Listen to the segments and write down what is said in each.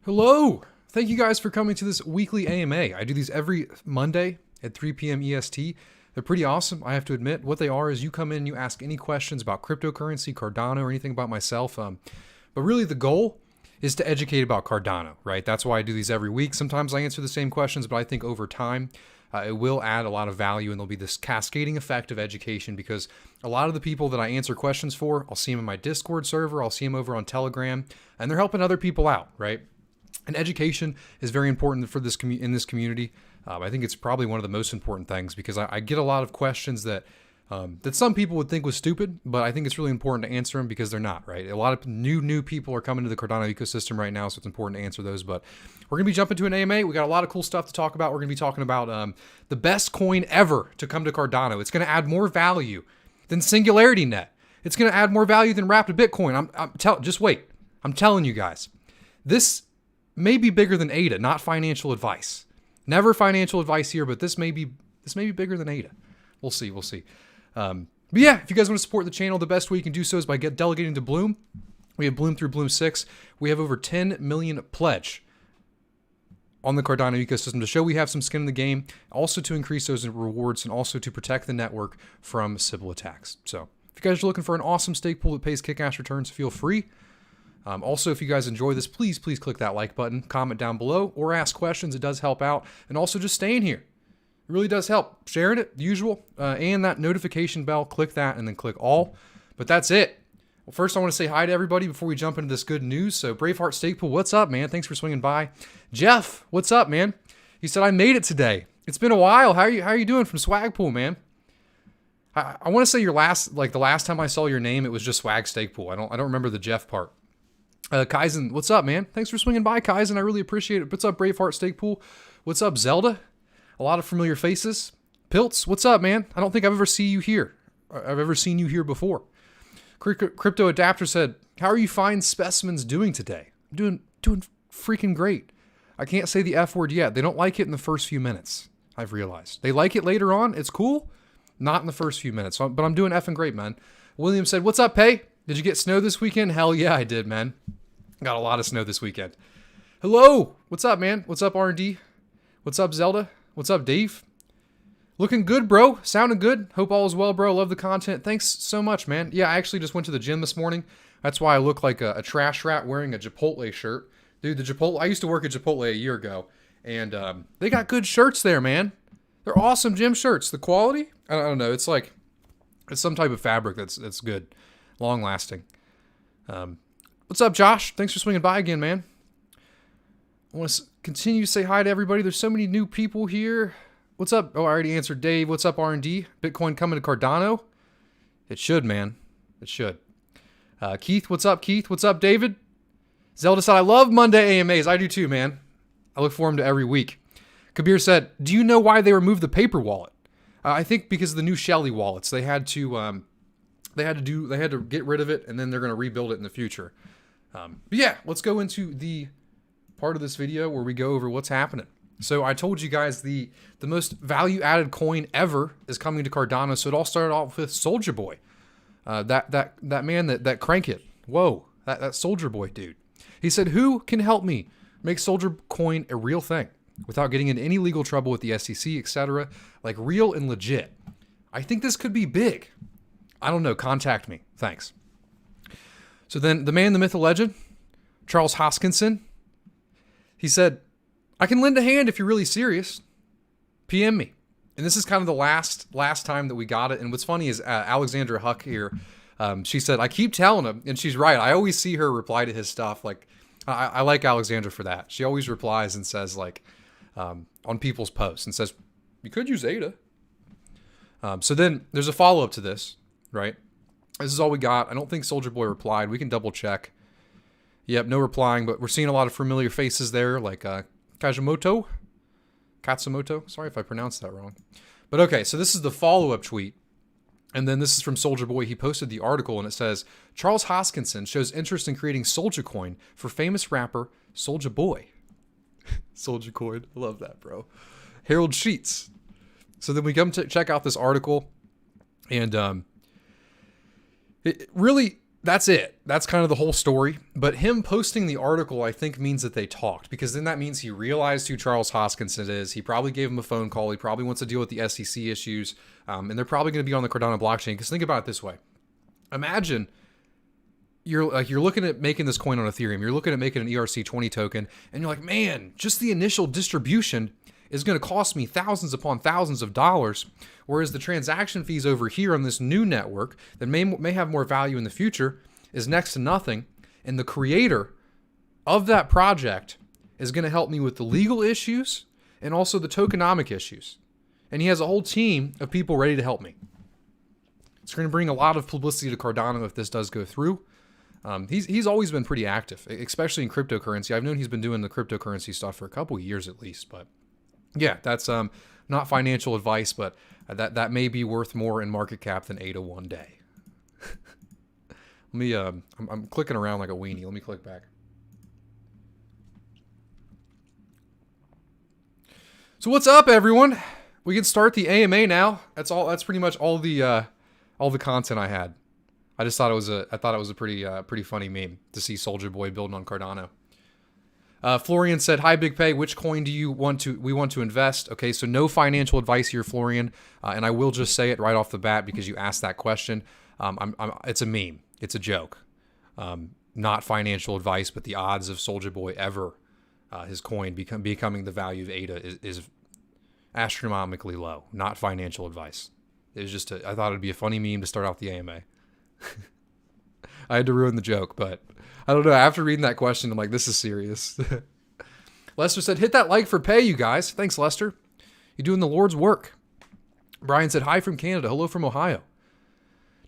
Hello! Thank you guys for coming to this weekly AMA. I do these every Monday at 3 p.m. EST. They're pretty awesome, I have to admit. What they are is you come in, you ask any questions about cryptocurrency, Cardano, or anything about myself. But really the goal is to educate about Cardano, right? That's why I do these every week. Sometimes I answer the same questions, but I think over time, it will add a lot of value and there'll be this cascading effect of education because a lot of the people that I answer questions for, I'll see them in my Discord server, I'll see them over on Telegram, and they're helping other people out, right? And education is very important for this in this community. I think it's probably one of the most important things because I get a lot of questions that that some people would think was stupid, but I think it's really important to answer them because they're not, right? A lot of new people are coming to the Cardano ecosystem right now, so it's important to answer those. But we're going to be jumping to an AMA. We got a lot of cool stuff to talk about. We're going to be talking about the best coin ever to come to Cardano. It's going to add more value than Singularity Net. It's going to add more value than Rapid Bitcoin. Just wait. I'm telling you guys. This may be bigger than ADA, not financial advice. Never financial advice here, but this may be bigger than ADA. We'll see. But yeah, if you guys want to support the channel, the best way you can do so is by delegating to Bloom. We have Bloom through Bloom 6. We have over 10 million pledge on the Cardano ecosystem to show we have some skin in the game, also to increase those rewards and also to protect the network from Sybil attacks. So if you guys are looking for an awesome stake pool that pays kick-ass returns, feel free. Also, if you guys enjoy this, please click that like button, comment down below, or ask questions. It does help out. And also just staying here. It really does help. Sharing it, the usual. And that notification bell, click that and then click all. But that's it. Well, first I want to say hi to everybody before we jump into this good news. So Braveheart Stake Pool, what's up, man? Thanks for swinging by. Jeff, what's up, man? He said, I made it today. It's been a while. How are you doing from Swag Pool, man? I want to say the last time I saw your name, it was just Swag Stake Pool. I don't remember the Jeff part. Kaizen, what's up, man? Thanks for swinging by, Kaizen. I really appreciate it. What's up, Braveheart Stake Pool? What's up, Zelda? A lot of familiar faces. Pilts, what's up, man? I don't think I've ever seen you here. I've ever seen you here before. Crypto Adapter said, how are you fine specimens doing today? Doing freaking great. I can't say the F word yet. They don't like it in the first few minutes, I've realized. They like it later on. It's cool. Not in the first few minutes. But I'm doing effing great, man. William said, what's up, Pay? Did you get snow this weekend? Hell yeah, I did, man. Got a lot of snow this weekend. Hello. What's up, man? What's up, R&D? What's up, Zelda? What's up, Dave? Looking good, bro. Sounding good. Hope all is well, bro. Love the content. Thanks so much, man. Yeah, I actually just went to the gym this morning. That's why I look like a trash rat wearing a Chipotle shirt. Dude, the Chipotle, I used to work at Chipotle a year ago, and they got good shirts there, man. They're awesome gym shirts. The quality, I don't know. It's like, it's some type of fabric that's good. Long lasting. What's up, Josh? Thanks for swinging by again, man. I want to continue to say hi to everybody. There's so many new people here. What's up? Oh, I already answered Dave. What's up, R&D? Bitcoin coming to Cardano? It should, man. It should. Keith, what's up, Keith? What's up, David? Zelda said, I love Monday AMAs. I do too, man. I look forward to every week. Kabir said, do you know why they removed the paper wallet? I think because of the new Shelly wallets. They had to get rid of it, and then they're going to rebuild it in the future. But yeah, let's go into the part of this video where we go over what's happening. So I told you guys the most value-added coin ever is coming to Cardano. So it all started off with Soldier Boy, that man that crank it. Whoa, that Soldier Boy dude. He said, "Who can help me make Soldier Coin a real thing without getting into any legal trouble with the SEC, etc. Like real and legit? I think this could be big. I don't know. Contact me. Thanks." So then the man, the myth, the legend, Charles Hoskinson, he said, I can lend a hand if you're really serious. PM me. And this is kind of the last time that we got it. And what's funny is Alexandra Huck here, she said, I keep telling him, and she's right. I always see her reply to his stuff. Like, I like Alexandra for that. She always replies and says, like, on people's posts and says, you could use ADA. So then there's a follow-up to this, right? This is all we got. I don't think Soldier Boy replied. We can double check. Yep, no replying, but we're seeing a lot of familiar faces there, like Katsumoto. Sorry if I pronounced that wrong. But okay, so this is the follow-up tweet. And then this is from Soldier Boy. He posted the article, and it says, Charles Hoskinson shows interest in creating Soldier Coin for famous rapper Soldier Boy. Soldier Coin. I love that, bro. Harold Sheets. So then we come to check out this article, and it really that's it. That's kind of the whole story. But him posting the article, I think, means that they talked, because then that means he realized who Charles Hoskinson is. He probably gave him a phone call. He probably wants to deal with the SEC issues. And they're probably going to be on the Cardano blockchain. Because think about it this way. Imagine you're looking at making this coin on Ethereum. You're looking at making an ERC20 token. And you're like, man, just the initial distribution is going to cost me thousands upon thousands of dollars, whereas the transaction fees over here on this new network that may have more value in the future is next to nothing, and the creator of that project is going to help me with the legal issues and also the tokenomic issues, and he has a whole team of people ready to help me. It's going to bring a lot of publicity to Cardano if this does go through. He's always been pretty active, especially in cryptocurrency. I've known he's been doing the cryptocurrency stuff for a couple years at least, but yeah, that's not financial advice, but that may be worth more in market cap than ADA one day. Let me I'm clicking around like a weenie. Let me click back. So what's up, everyone? We can start the AMA now. That's pretty much all the content I had. I just thought it was a pretty funny meme to see Soldier Boy building on Cardano. Florian said, "Hi, Big Pay. Which coin do we want to invest?" Okay, so no financial advice here, Florian. And I will just say it right off the bat because you asked that question. It's a meme. It's a joke. Not financial advice, but the odds of Soldier Boy ever his coin becoming the value of ADA is astronomically low. Not financial advice. It was just I thought it'd be a funny meme to start off the AMA. I had to ruin the joke, but I don't know. After reading that question, I'm like, this is serious. Lester said, "Hit that like for pay, you guys." Thanks, Lester. You're doing the Lord's work. Brian said, "Hi from Canada. Hello from Ohio."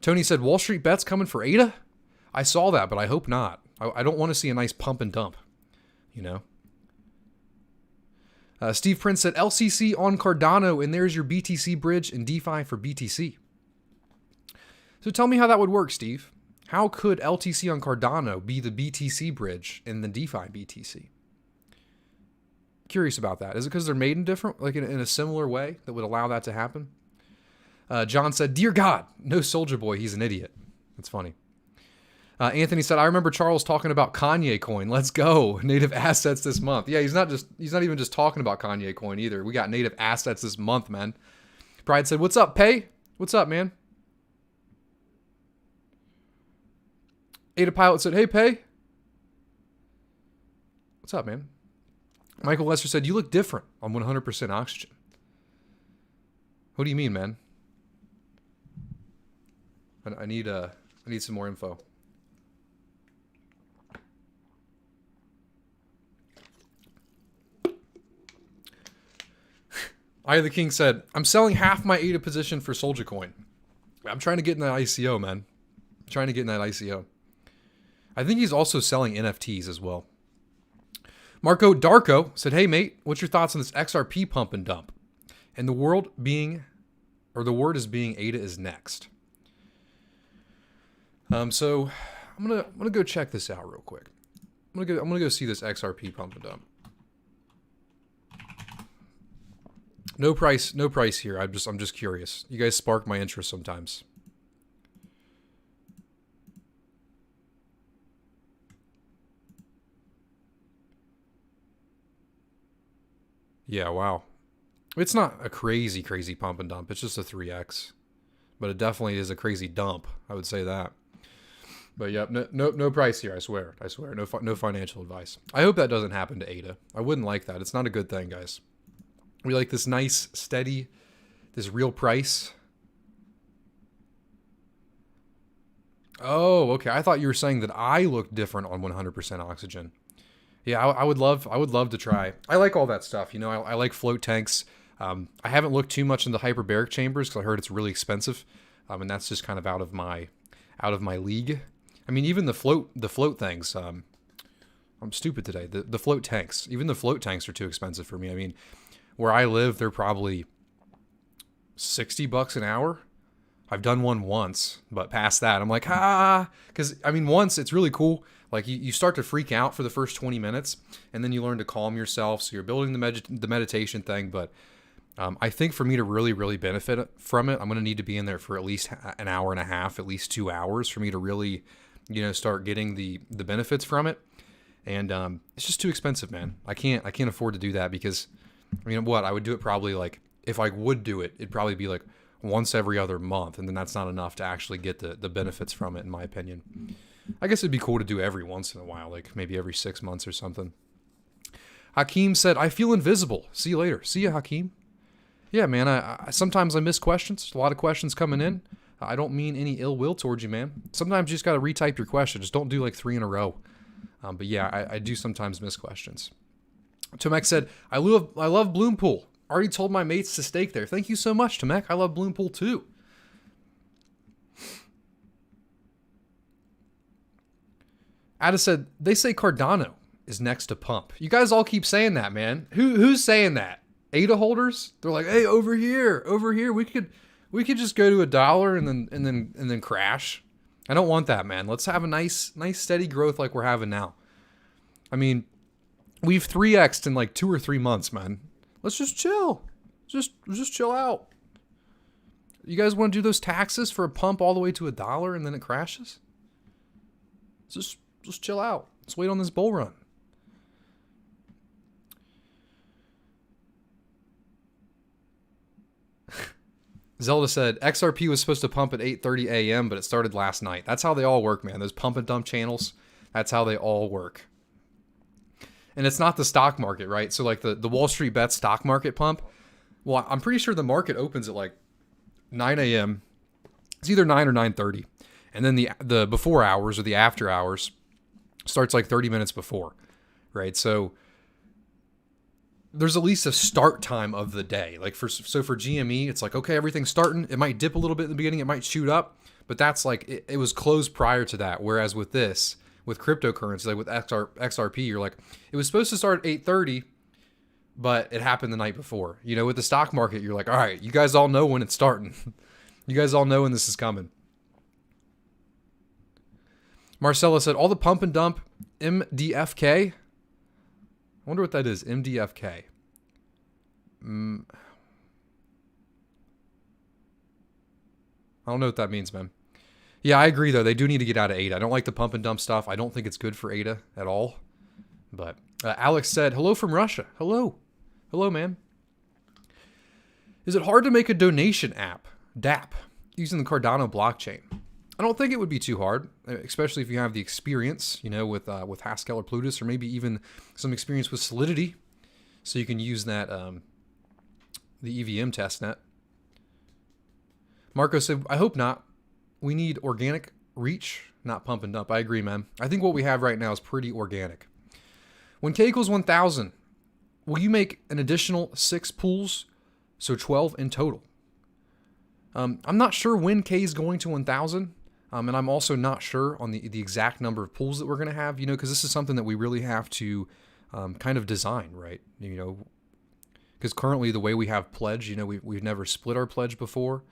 Tony said, "Wall Street bets coming for ADA?" I saw that, but I hope not. I don't want to see a nice pump and dump, you know. Steve Prince said, "LCC on Cardano, and there's your BTC bridge and DeFi for BTC." So tell me how that would work, Steve. How could LTC on Cardano be the BTC bridge in the DeFi BTC? Curious about that. Is it because they're made in different, like in a similar way that would allow that to happen? John said, "Dear God, no Soldier Boy. He's an idiot." That's funny. Anthony said, "I remember Charles talking about Kanye coin. Let's go. Native assets this month." Yeah, he's not even just talking about Kanye coin either. We got native assets this month, man. Pride said, "What's up, Pay? What's up, man?" Ada Pilot said, "Hey, Pay. What's up, man?" Michael Lester said, "You look different on 100% oxygen." What do you mean, man? I need some more info. I the King said, "I'm selling half my ADA position for Soldier Coin. I'm trying to get in that ICO, man. I'm trying to get in that ICO." I think he's also selling NFTs as well. Marco Darko said, "Hey, mate, what's your thoughts on this XRP pump and dump? And the word is being ADA is next." So I'm gonna go check this out real quick. I'm gonna go see this XRP pump and dump. No price here. I'm just curious. You guys spark my interest sometimes. Yeah, wow. It's not a crazy pump and dump. It's just a 3x. But it definitely is a crazy dump. I would say that. But yeah, no price here. I swear. No financial advice. I hope that doesn't happen to ADA. I wouldn't like that. It's not a good thing, guys. We like this nice, steady, this real price. Oh, okay. I thought you were saying that I look different on 100% oxygen. Yeah, I would love to try. I like all that stuff. You know, I like float tanks. I haven't looked too much into hyperbaric chambers because I heard it's really expensive, and that's just kind of out of my league. I mean, even the float things. I'm stupid today. The float tanks. Even the float tanks are too expensive for me. I mean, where I live, they're probably $60 an hour. I've done one once, but past that, I'm like, because I mean, once it's really cool. Like you start to freak out for the first 20 minutes, and then you learn to calm yourself. So you're building the meditation thing. But I think for me to really benefit from it, I'm going to need to be in there for at least an hour and a half, at least 2 hours for me to really start getting the benefits from it. And it's just too expensive, man. I can't afford to do that because, I would do it probably like, if I would do it, it'd probably be like once every other month. And then that's not enough to actually get the benefits from it, in my opinion. I guess it'd be cool to do every once in a while, like maybe every 6 months or something. Hakeem said, I feel invisible. See you later. See ya, Hakeem. Yeah, man, I sometimes I miss questions. A lot of questions coming in. I don't mean any ill will towards you, man. Sometimes you just got to retype your question. Just don't do like 3 in a row. But yeah, I do sometimes miss questions. Tomek said, I love Bloompool. Already told my mates to stake there. Thank you so much, Tomek. I love Bloompool too. Ada said, they say Cardano is next to pump. You guys all keep saying that, man. Who's saying that? ADA holders? They're like, hey, over here, we could just go to $1 and then crash. I don't want that, man. Let's have a nice steady growth like we're having now. I mean, we've 3x'd in like 2 or 3 months, man. Let's just chill. Just chill out. You guys want to do those taxes for a pump all the way to $1 and then it crashes? Just chill out. Let's wait on this bull run. Zelda said, XRP was supposed to pump at 8:30 a.m., but it started last night. That's how they all work, man. Those pump and dump channels, that's how they all work. And it's not the stock market, right? So like the Wall Street Bets stock market pump, well, I'm pretty sure the market opens at like 9 a.m. It's either 9 or 9:30. And then the before hours or the after hours starts like 30 minutes before, right? So there's at least a start time of the day. Like for GME, it's like, okay, everything's starting. It might dip a little bit in the beginning. It might shoot up, but that's like, it was closed prior to that. Whereas with cryptocurrency, like with XRP, you're like, it was supposed to start at 8:30, but it happened the night before. With the stock market, you're like, all right, you guys all know when it's starting. You guys all know when this is coming. Marcella said, all the pump and dump MDFK. I wonder what that is, MDFK. I don't know what that means, man. Yeah, I agree, though. They do need to get out of ADA. I don't like the pump and dump stuff. I don't think it's good for ADA at all. But Alex said, hello from Russia. Hello. Hello, man. Is it hard to make a donation app, DApp, using the Cardano blockchain? I don't think it would be too hard, especially if you have the experience, with Haskell or Plutus, or maybe even some experience with Solidity, so you can use that the EVM testnet. Marco said, I hope not. We need organic reach, not pump and dump. I agree, man. I think what we have right now is pretty organic. When K equals 1,000, will you make an additional 6 pools, so 12 in total? I'm not sure when K is going to 1,000. And I'm also not sure on the exact number of pools that we're going to have, because this is something that we really have to kind of design, right? Because currently the way we have pledge, we've never split our pledge before.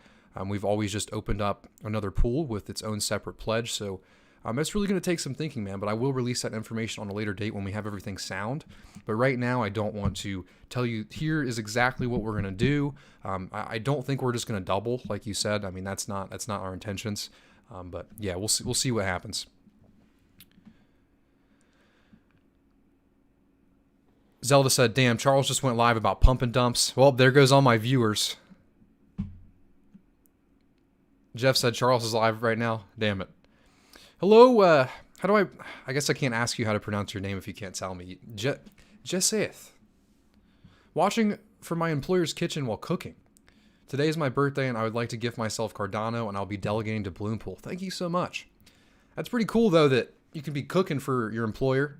We've always just opened up another pool with its own separate pledge. So it's really going to take some thinking, man. But I will release that information on a later date when we have everything sound. But right now, I don't want to tell you, here is exactly what we're going to do. I don't think we're just going to double, like you said. I mean, that's not our intentions. But yeah, we'll see what happens. Zelda said, damn, Charles just went live about pump and dumps. Well, there goes all my viewers. Jeff said Charles is live right now. Damn it. Hello, how do I guess I can't ask you how to pronounce your name if you can't tell me. Jesseth. Watching from my employer's kitchen while cooking. Today is my birthday, and I would like to gift myself Cardano, and I'll be delegating to Bloompool. Thank you so much. That's pretty cool, though, that you can be cooking for your employer.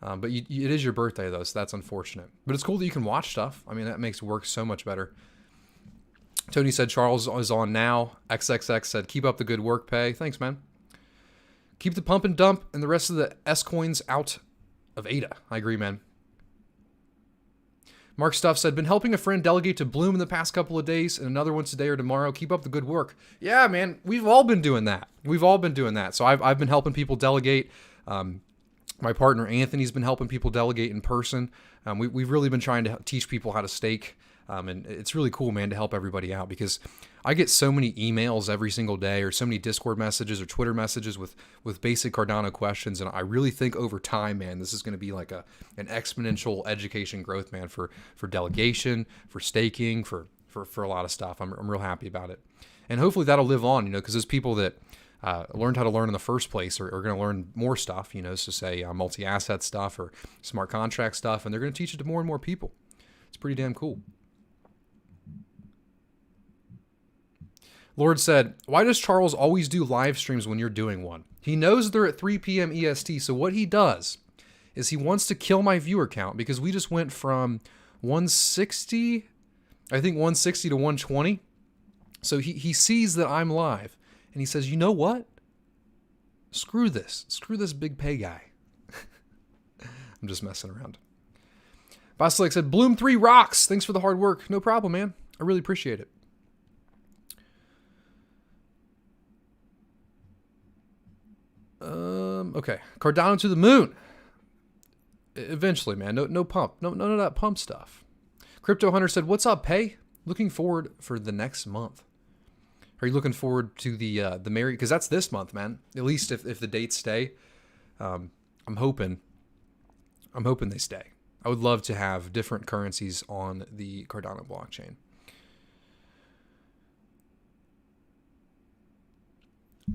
But it is your birthday, though, so that's unfortunate. But it's cool that you can watch stuff. I mean, that makes work so much better. Tony said Charles is on now. XXX said, keep up the good work, Pay. Thanks, man. Keep the pump and dump and the rest of the S-coins out of ADA. I agree, man. Mark Stuff said, been helping a friend delegate to Bloom in the past couple of days and another one today or tomorrow. Keep up the good work. Yeah, man, we've all been doing that. So I've been helping people delegate. My partner Anthony's been helping people delegate in person. We've really been trying to teach people how to stake. And it's really cool, man, to help everybody out, because I get so many emails every single day, or so many Discord messages or Twitter messages with basic Cardano questions. And I really think over time, man, this is going to be like an exponential education growth, man, for delegation, for staking, for a lot of stuff. I'm real happy about it. And hopefully that'll live on, because those people that learned how to learn in the first place are going to learn more stuff, so say multi-asset stuff or smart contract stuff, and they're going to teach it to more and more people. It's pretty damn cool. Lord said, why does Charles always do live streams when you're doing one? He knows they're at 3 p.m. EST, so what he does is he wants to kill my viewer count, because we just went from 160 to 120. So he sees that I'm live, and he says, you know what? Screw this big pay guy. I'm just messing around. Basilik said, Bloom 3 rocks. Thanks for the hard work. No problem, man. I really appreciate it. Okay. Cardano to the moon. Eventually, man. No pump. None of that pump stuff. Crypto Hunter said, what's up, Pay? Looking forward for the next month. Are you looking forward to the Merry? Because that's this month, man. At least if the dates stay. I'm hoping they stay. I would love to have different currencies on the Cardano blockchain.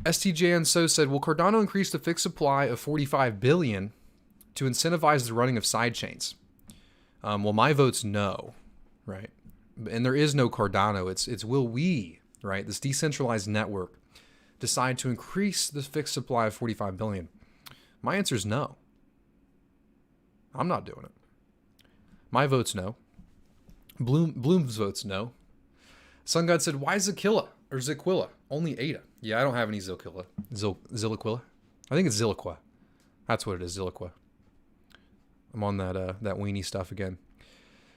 STJN So said, will Cardano increase the fixed supply of 45 billion to incentivize the running of sidechains? Well, my vote's no, right? And there is no Cardano. It's will we, right? This decentralized network decide to increase the fixed supply of 45 billion? My answer is no. I'm not doing it. My vote's no. Bloom's vote's no. Sun God said, why Zilquilla or Zilquilla? Only ADA. Yeah, I don't have any Zilquilla. Zilquilla? I think it's Zilliqua. That's what it is, Zilliqua. I'm on that weenie stuff again.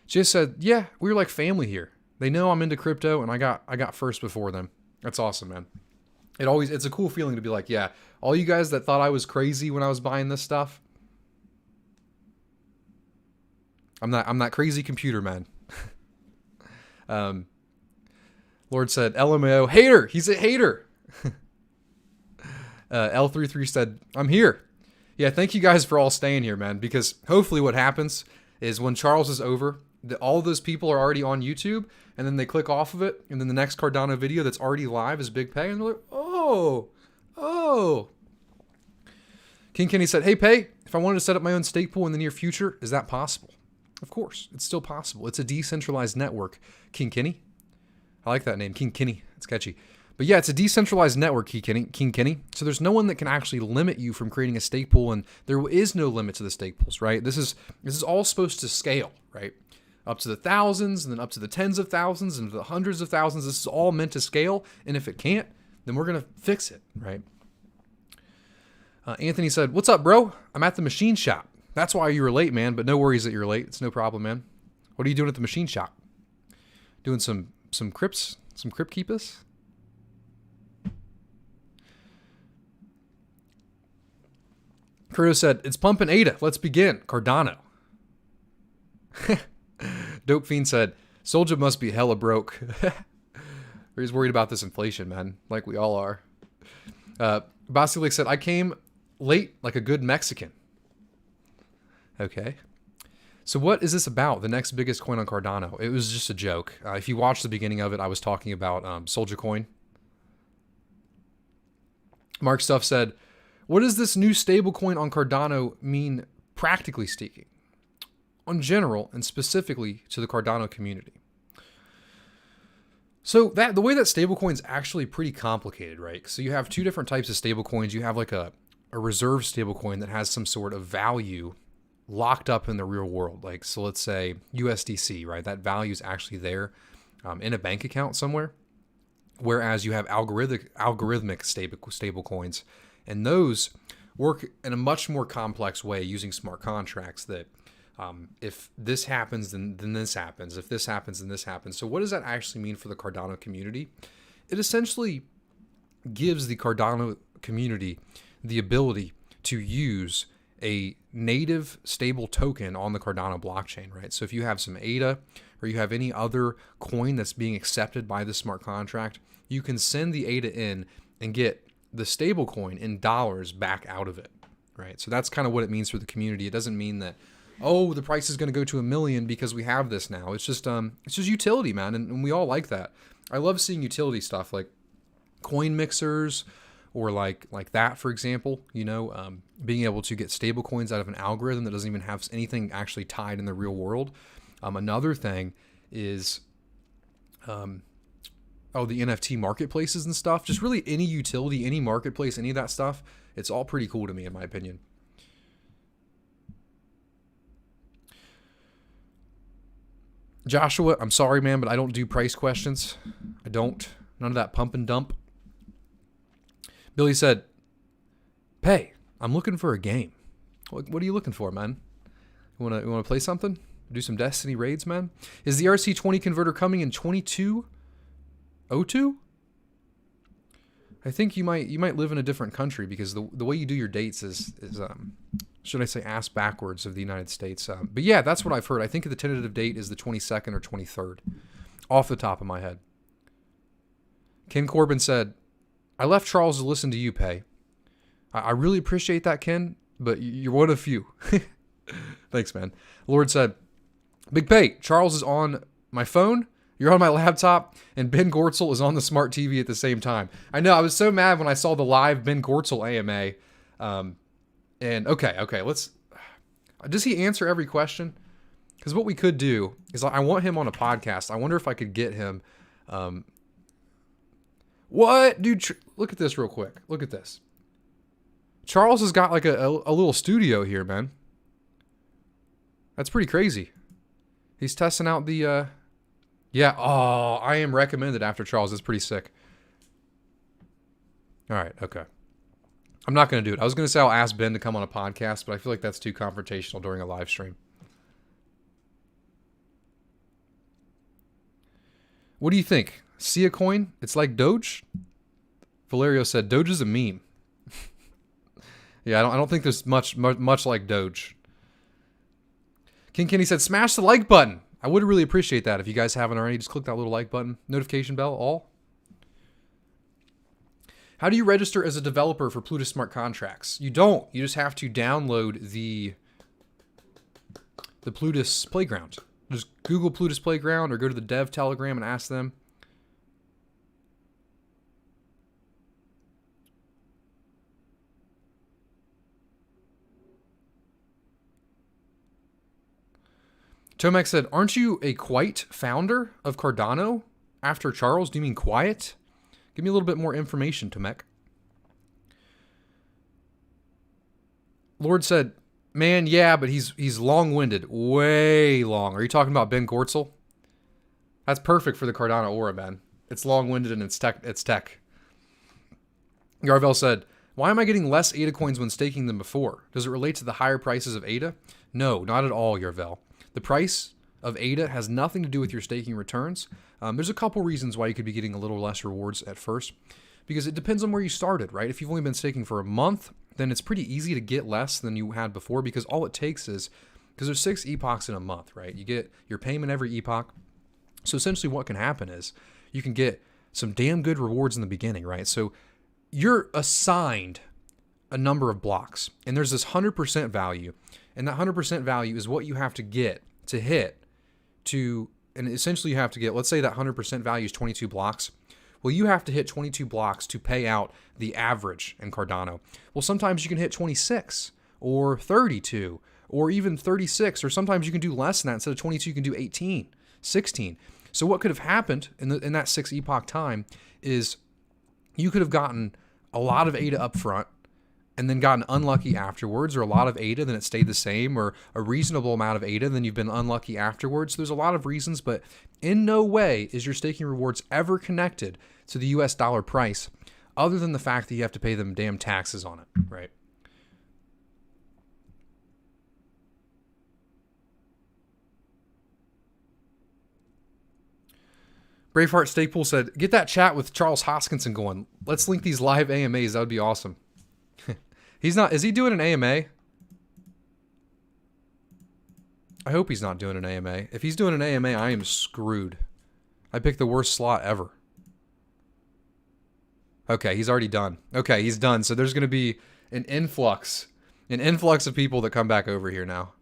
She just said, yeah, we were like family here. They know I'm into crypto, and I got first before them. That's awesome, man. It's a cool feeling to be like, yeah, all you guys that thought I was crazy when I was buying this stuff, I'm that crazy computer man. Lord said, LMAO, hater. He's a hater. L33 said, I'm here. Yeah, thank you guys for all staying here, man, because hopefully what happens is when Charles is over, all those people are already on YouTube, and then they click off of it, and then the next Cardano video that's already live is Big Pay, and they're like, oh. King Kenny said, hey, Pay, if I wanted to set up my own stake pool in the near future, is that possible? Of course, it's still possible. It's a decentralized network. King Kenny. I like that name, King Kenny. It's catchy. But yeah, it's a decentralized network, King Kenny. So there's no one that can actually limit you from creating a stake pool, and there is no limit to the stake pools, right? This is all supposed to scale, right? Up to the thousands, and then up to the tens of thousands, and the hundreds of thousands. This is all meant to scale, and if it can't, then we're going to fix it, right? Anthony said, what's up, bro? I'm at the machine shop. That's why you were late, man, but no worries that you're late. It's no problem, man. What are you doing at the machine shop? Doing some crypt keepers? Kurto said, it's pumping ADA. Let's begin. Cardano. Dope Fiend said, Soldier must be hella broke. He's worried about this inflation, man. Like we all are. Basilik said, I came late like a good Mexican. Okay. So what is this about? The next biggest coin on Cardano. It was just a joke. If you watch the beginning of it, I was talking about Soldier Coin. Mark Stuff said, what does this new stablecoin on Cardano mean practically speaking? On general and specifically to the Cardano community. So the way that stablecoin is actually pretty complicated, right? So you have two different types of stablecoins. You have like a reserve stablecoin that has some sort of value locked up in the real world. Like, so let's say USDC, right? That value is actually there in a bank account somewhere. Whereas you have algorithmic stable coins, and those work in a much more complex way using smart contracts that if this happens, then this happens. If this happens, then this happens. So what does that actually mean for the Cardano community? It essentially gives the Cardano community the ability to use a native stable token on the Cardano blockchain, right? So if you have some ADA or you have any other coin that's being accepted by the smart contract, you can send the ADA in and get the stable coin in dollars back out of it, right? So that's kind of what it means for the community. It doesn't mean that, oh, the price is going to go to $1 million because we have this now. It's just utility, man, and we all like that. I love seeing utility stuff like coin mixers, or like that, for example, being able to get stable coins out of an algorithm that doesn't even have anything actually tied in the real world. Another thing is, the NFT marketplaces and stuff. Just really any utility, any marketplace, any of that stuff. It's all pretty cool to me, in my opinion. Joshua, I'm sorry, man, but I don't do price questions. I don't. None of that pump and dump. Billy said, "Pay, I'm looking for a game." What are you looking for, man? You want to play something? Do some Destiny raids, man? Is the RC20 converter coming in 2202? I think you might live in a different country, because the way you do your dates is should I say, ass backwards of the United States. But yeah, that's what I've heard. I think the tentative date is the 22nd or 23rd, off the top of my head. Ken Corbin said, "I left Charles to listen to you, Pay." I really appreciate that, Ken, but you're one of few. Thanks, man. Lord said, "Big Pay, Charles is on my phone, you're on my laptop, and Ben Gortzel is on the smart TV at the same time." I know, I was so mad when I saw the live Ben Gortzel AMA. And okay, let's... Does he answer every question? Because what we could do is, I want him on a podcast. I wonder if I could get him... What? Dude, look at this real quick. Look at this. Charles has got like a little studio here, man. That's pretty crazy. He's testing out the... Yeah, I am recommended after Charles. It's pretty sick. All right, okay. I'm not going to do it. I was going to say I'll ask Ben to come on a podcast, but I feel like that's too confrontational during a live stream. What do you think? See a coin? It's like Doge? Valerio said, Doge is a meme. Yeah, I don't think there's much like Doge. King Kenny said, smash the like button. I would really appreciate that if you guys haven't already. Just click that little like button. Notification bell, all. How do you register as a developer for Pluto smart contracts? You don't. You just have to download the Plutus Playground. Just Google Plutus Playground or go to the dev Telegram and ask them. Tomac said, aren't you a Quite founder of Cardano after Charles? Do you mean Quiet? Give me a little bit more information, Tomek. Lord said, man, yeah, but he's long-winded. Way long. Are you talking about Ben Gortzel? That's perfect for the Cardano aura, man. It's long-winded and it's tech. Garvel said, why am I getting less ADA coins when staking than before? Does it relate to the higher prices of ADA? No, not at all, Yarvel. The price of ADA has nothing to do with your staking returns. There's a couple reasons why you could be getting a little less rewards at first, because it depends on where you started, right? If you've only been staking for a month, then it's pretty easy to get less than you had before, because all it takes is, because there's 6 epochs in a month, right? You get your payment every epoch. So essentially what can happen is you can get some damn good rewards in the beginning, right? So you're assigned a number of blocks, and there's this 100% value, and that 100% value is what you have to get to hit to, and essentially you have to get, let's say that 100% value is 22 blocks. Well, you have to hit 22 blocks to pay out the average in Cardano. Well, sometimes you can hit 26 or 32 or even 36, or sometimes you can do less than that. Instead of 22, you can do 18, 16. So what could have happened in that 6 epoch time is you could have gotten a lot of ADA up front and then gotten unlucky afterwards, or a lot of ADA, then it stayed the same, or a reasonable amount of ADA, then you've been unlucky afterwards. There's a lot of reasons, but in no way is your staking rewards ever connected to the US dollar price, other than the fact that you have to pay them damn taxes on it, right? Braveheart Stakepool said, get that chat with Charles Hoskinson going. Let's link these live AMAs. That would be awesome. He's not, is he doing an AMA? I hope he's not doing an AMA. If he's doing an AMA, I am screwed. I picked the worst slot ever. Okay, he's already done. Okay, he's done. So there's going to be an influx of people that come back over here now.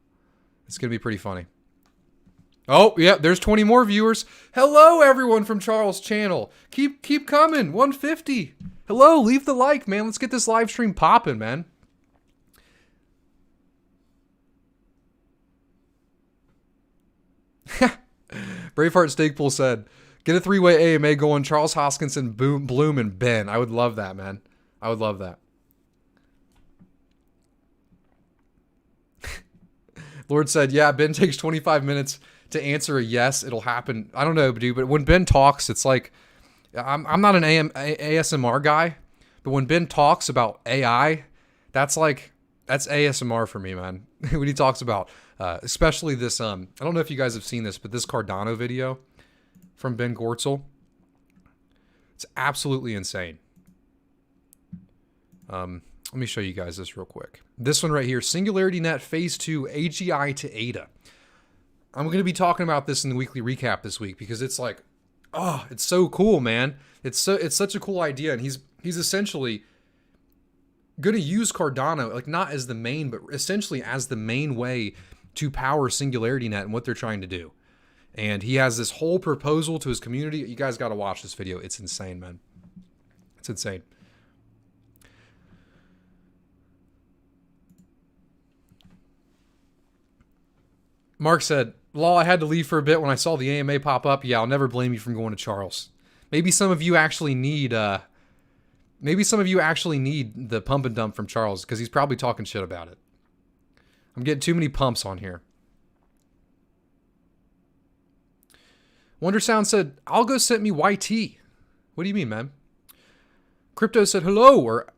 It's going to be pretty funny. Oh, yeah, there's 20 more viewers. Hello, everyone from Charles' channel. Keep coming. 150. Hello, leave the like, man. Let's get this live stream popping, man. Braveheart Steakpool said, get a three-way AMA going. Charles Hoskinson, Bloom, and Ben. I would love that, man. I would love that. Lord said, yeah, Ben takes 25 minutes to answer a yes. It'll happen. I don't know, dude, but when Ben talks, it's like, I'm not an ASMR guy, but when Ben talks about AI, that's ASMR for me, man. When he talks about, especially this, I don't know if you guys have seen this, but this Cardano video from Ben Gortzel, it's absolutely insane. Let me show you guys this real quick. This one right here, SingularityNet Phase 2 AGI to ADA. I'm going to be talking about this in the weekly recap this week because it's like, oh, it's so cool, man. It's such a cool idea, and he's essentially going to use Cardano, like not as the main, but essentially as the main way to power SingularityNet and what they're trying to do. And he has this whole proposal to his community. You guys got to watch this video. It's insane, man. It's insane. Mark said, lol, I had to leave for a bit when I saw the AMA pop up. Yeah, I'll never blame you from going to Charles. Maybe some of you actually need the pump and dump from Charles because he's probably talking shit about it. I'm getting too many pumps on here. Wonder Sound said, I'll go send me YT. What do you mean, man? Crypto said, hello, or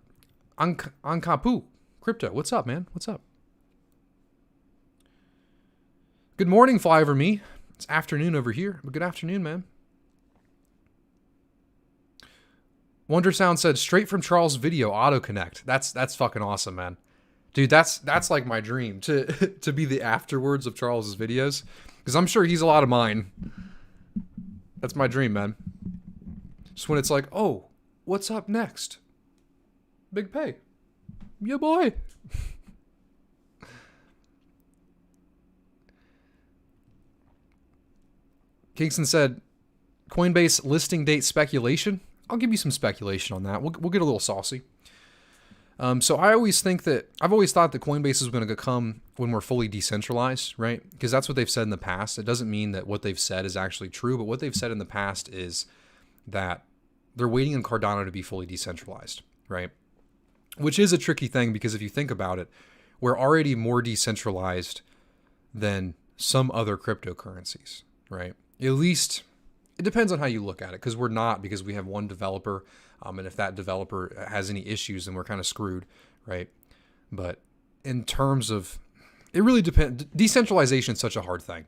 Ankapu. Crypto, what's up, man? What's up? Good morning, Fly Over Me. It's afternoon over here, but good afternoon, man. Wonder Sound said, straight from Charles' video, auto connect. That's fucking awesome, man. Dude, that's like my dream, to be the afterwards of Charles' videos, because I'm sure he's a lot of mine. That's my dream, man. Just when it's like, oh, what's up next? Big pay. Yeah, boy. Kingston said, Coinbase listing date speculation. I'll give you some speculation on that. We'll get a little saucy. So I've always thought that Coinbase is going to come when we're fully decentralized, right? Because that's what they've said in the past. It doesn't mean that what they've said is actually true, but what they've said in the past is that they're waiting on Cardano to be fully decentralized, right? Which is a tricky thing because if you think about it, we're already more decentralized than some other cryptocurrencies, right? At least it depends on how you look at it, because we're not, because we have one developer, and if that developer has any issues, then we're kind of screwed, right? But in terms of, it really depends. Decentralization is such a hard thing.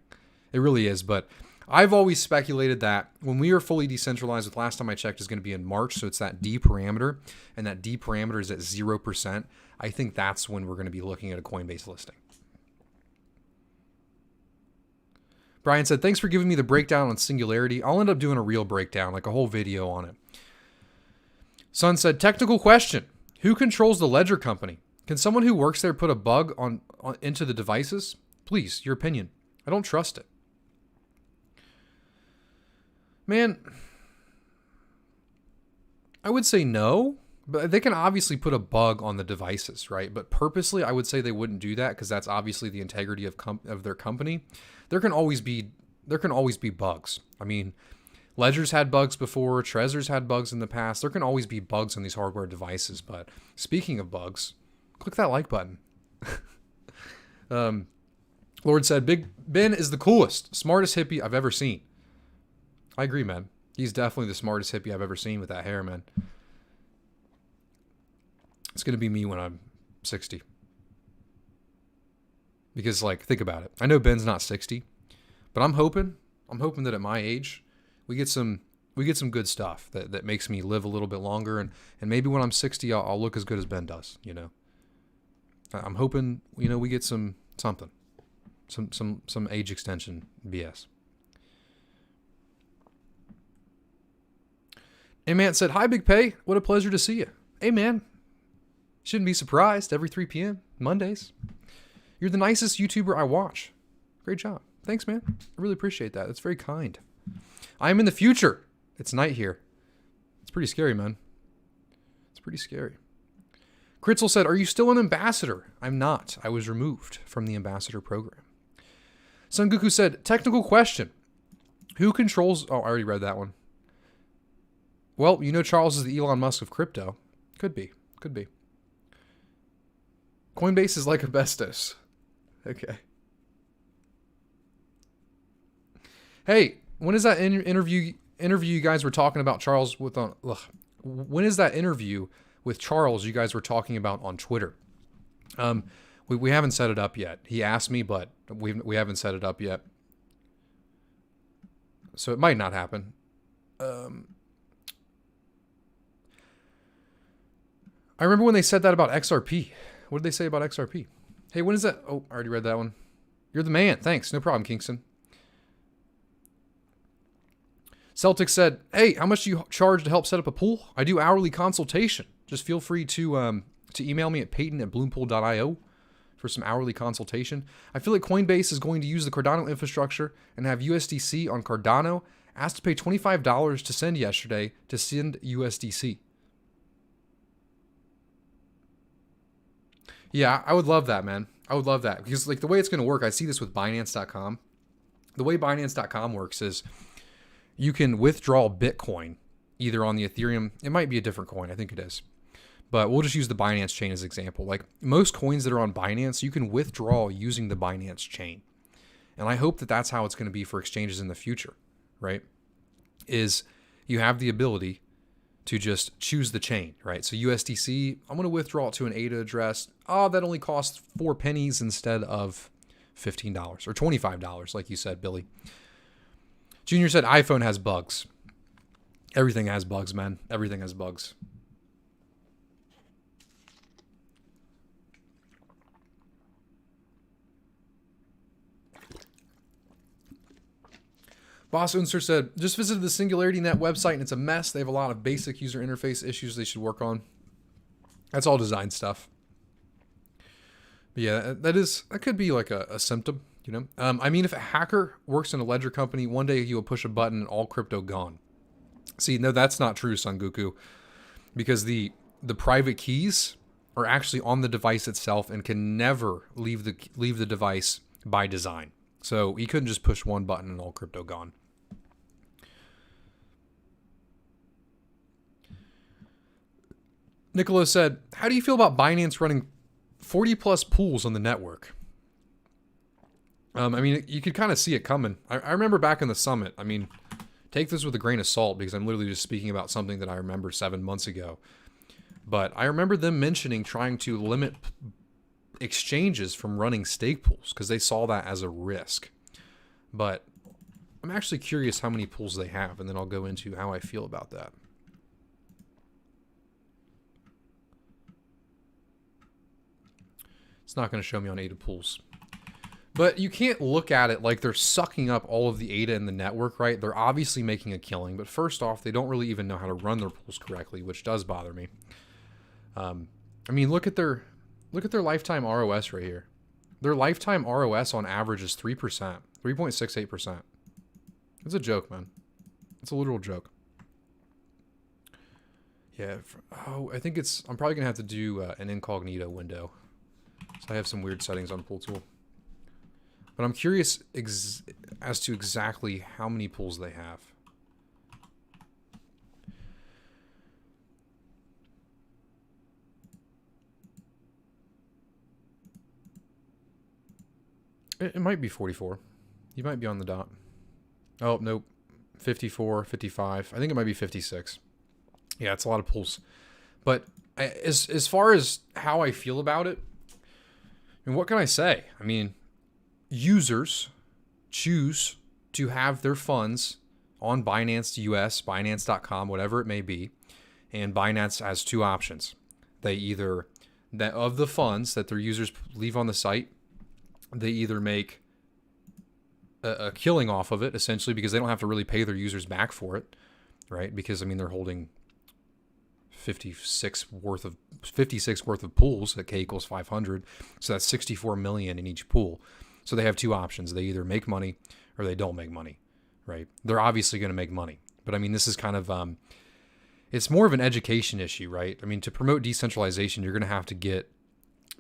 It really is. But I've always speculated that when we are fully decentralized, the last time I checked is going to be in March, so it's that D parameter, and that D parameter is at 0%. I think that's when we're going to be looking at a Coinbase listing. Brian said, thanks for giving me the breakdown on Singularity. I'll end up doing a real breakdown, like a whole video on it. Sun said, technical question. Who controls the ledger company? Can someone who works there put a bug into the devices? Please, your opinion. I don't trust it. Man, I would say no, but they can obviously put a bug on the devices, right? But purposely, I would say they wouldn't do that because that's obviously the integrity of their company. There can always be bugs. I mean, Ledger's had bugs before. Trezor's had bugs in the past. There can always be bugs on these hardware devices. But speaking of bugs, click that like button. Lord said, Big Ben is the coolest, smartest hippie I've ever seen. I agree, man. He's definitely the smartest hippie I've ever seen with that hair, man. It's going to be me when I'm 60. Because, like, think about it. I know Ben's not 60, but I'm hoping that at my age, we get some good stuff that makes me live a little bit longer, and maybe when I'm 60, I'll look as good as Ben does, you know. I'm hoping, we get something. Some age extension BS. A-Man said, "Hi, Big Pay. What a pleasure to see you." Hey, man. Shouldn't be surprised every 3 p.m. Mondays. You're the nicest YouTuber I watch. Great job. Thanks, man. I really appreciate that. That's very kind. I am in the future. It's night here. It's pretty scary, man. It's pretty scary. Kritzel said, "Are you still an ambassador?" I'm not. I was removed from the ambassador program. Sun Goku said, "Technical question. Who controls..." Oh, I already read that one. Well, you know Charles is the Elon Musk of crypto. Could be. Could be. Coinbase is like asbestos. Okay. Hey, when is that interview you guys were talking about Charles with on... When is that interview with Charles you guys were talking about on Twitter? We haven't set it up yet. He asked me, but we haven't set it up yet. So it might not happen. I remember when they said that about XRP. What did they say about XRP? Hey, when is that? Oh, I already read that one. You're the man. Thanks. No problem, Kingston. Celtic said, "Hey, how much do you charge to help set up a pool? I do hourly consultation. Just feel free to email me at peyton@bloompool.io for some hourly consultation. I feel like Coinbase is going to use the Cardano infrastructure and have USDC on Cardano. Asked to pay $25 to send yesterday to send USDC." Yeah, I would love that, man. I would love that. Because like the way it's going to work, I see this with Binance.com. The way Binance.com works is you can withdraw Bitcoin either on the Ethereum. It might be a different coin. I think it is. But we'll just use the Binance chain as an example. Like most coins that are on Binance, you can withdraw using the Binance chain. And I hope that that's how it's going to be for exchanges in the future, right? Is you have the ability to just choose the chain, right? So USDC, I'm going to withdraw it to an ADA address. Oh, that only costs 4 pennies instead of $15 or $25, like you said, Billy. Junior said iPhone has bugs. Everything has bugs, man. Everything has bugs. Boss Unser said, "Just visited the Singularity Net website and it's a mess. They have a lot of basic user interface issues they should work on." That's all design stuff. But yeah, that could be like a symptom, you know? I mean, if a hacker works in a ledger company, one day he will push a button and all crypto gone. See, no, that's not true, Son Goku, because the private keys are actually on the device itself and can never leave the device by design. So he couldn't just push one button and all crypto gone. Niccolo said, "How do you feel about Binance running 40 plus pools on the network?" I mean, you could kind of see it coming. I remember back in the summit, I mean, take this with a grain of salt because I'm literally just speaking about something that I remember 7 months ago. But I remember them mentioning trying to limit exchanges from running stake pools because they saw that as a risk. But I'm actually curious how many pools they have, and then I'll go into how I feel about that. It's not going to show me on ADA pools. But you can't look at it like they're sucking up all of the ADA in the network, right? They're obviously making a killing, but first off, they don't really even know how to run their pools correctly, which does bother me. I mean, look at their lifetime ROS right here. Their lifetime ROS on average is 3%, 3.68%. It's a joke, man. It's a literal joke. Yeah. I think I'm probably going to have to do an incognito window. So I have some weird settings on Pool Tool. But I'm curious as to exactly how many pools they have. It might be 44. You might be on the dot. Oh, nope. 54, 55. I think it might be 56. Yeah, it's a lot of pools. But as far as how I feel about it, I mean, what can I say? I mean, users choose to have their funds on Binance US, Binance.com, whatever it may be. And Binance has two options. They either, that of the funds that their users leave on the site, they either make a killing off of it, essentially, because they don't have to really pay their users back for it, right? Because, I mean, they're holding 56 worth of pools at K equals 500. So that's 64 million in each pool. So they have two options. They either make money or they don't make money, right? They're obviously going to make money. But I mean, this is kind of, it's more of an education issue, right? I mean, to promote decentralization, you're going to have to get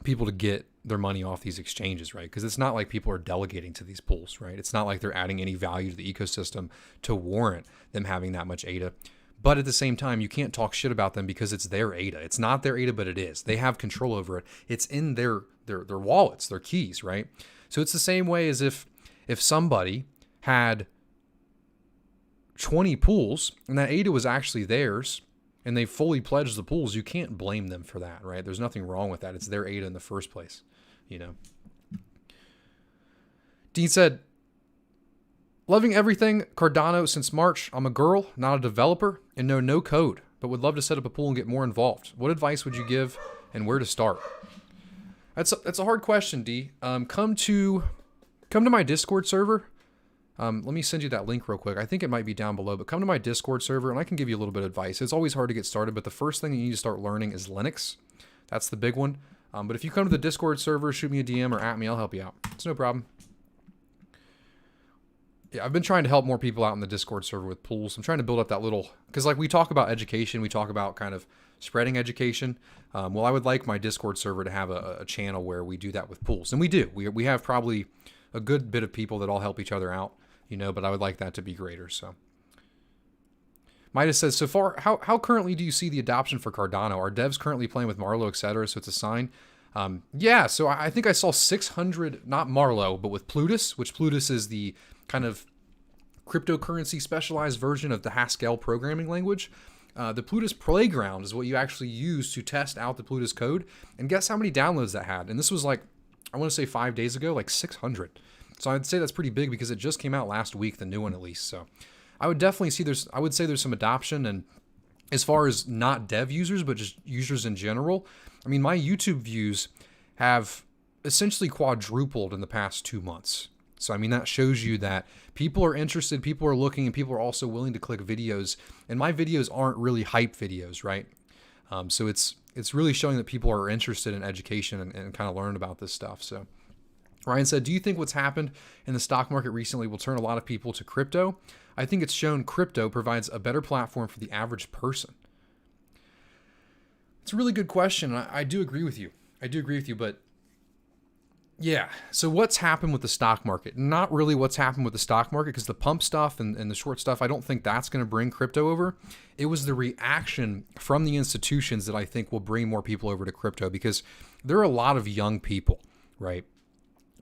people to get their money off these exchanges, right? Because it's not like people are delegating to these pools, right? It's not like they're adding any value to the ecosystem to warrant them having that much ADA. But at the same time, you can't talk shit about them because it's their ADA. It's not their ADA, but it is. They have control over it. It's in their wallets, their keys, right? So it's the same way as if somebody had 20 pools and that ADA was actually theirs and they fully pledged the pools, you can't blame them for that, right? There's nothing wrong with that. It's their ADA in the first place, you know. Dean said, loving everything Cardano since March. I'm a girl, not a developer, and know no code, but would love to set up a pool and get more involved. What advice would you give and where to start? That's a hard question, D. Come to my Discord server. Let me send you that link real quick. I think it might be down below, but come to my Discord server and I can give you a little bit of advice. It's always hard to get started, but the first thing you need to start learning is Linux. That's the big one. But if you come to the Discord server, shoot me a DM or at me, I'll help you out. It's no problem. Yeah, I've been trying to help more people out in the Discord server with pools. I'm trying to build up that little, because like we talk about education, we talk about kind of spreading education. Well, I would like my Discord server to have a channel where we do that with pools. And we do. We have probably a good bit of people that all help each other out, you know, but I would like that to be greater. So Midas says, so far, how currently do you see the adoption for Cardano? Are devs currently playing with Marlowe, etc.? So it's a sign. Yeah, so I think I saw 600, not Marlowe, but with Plutus, which Plutus is the kind of cryptocurrency specialized version of the Haskell programming language. The Plutus Playground is what you actually use to test out the Plutus code. And guess how many downloads that had? And this was like, I want to say 5 days ago, like 600. So I'd say that's pretty big because it just came out last week, the new one at least. So I would definitely see I would say there's some adoption. And as far as not dev users, but just users in general, I mean, my YouTube views have essentially quadrupled in the past 2 months. So, I mean, that shows you that people are interested, people are looking, and people are also willing to click videos. And my videos aren't really hype videos, right? So it's really showing that people are interested in education and kind of learn about this stuff. So Ryan said, do you think what's happened in the stock market recently will turn a lot of people to crypto? I think it's shown crypto provides a better platform for the average person. It's a really good question. I do agree with you. But yeah, so what's happened with the stock market? Not really what's happened with the stock market, because the pump stuff and the short stuff, I don't think that's going to bring crypto over. It was the reaction from the institutions that I think will bring more people over to crypto, because there are a lot of young people, right,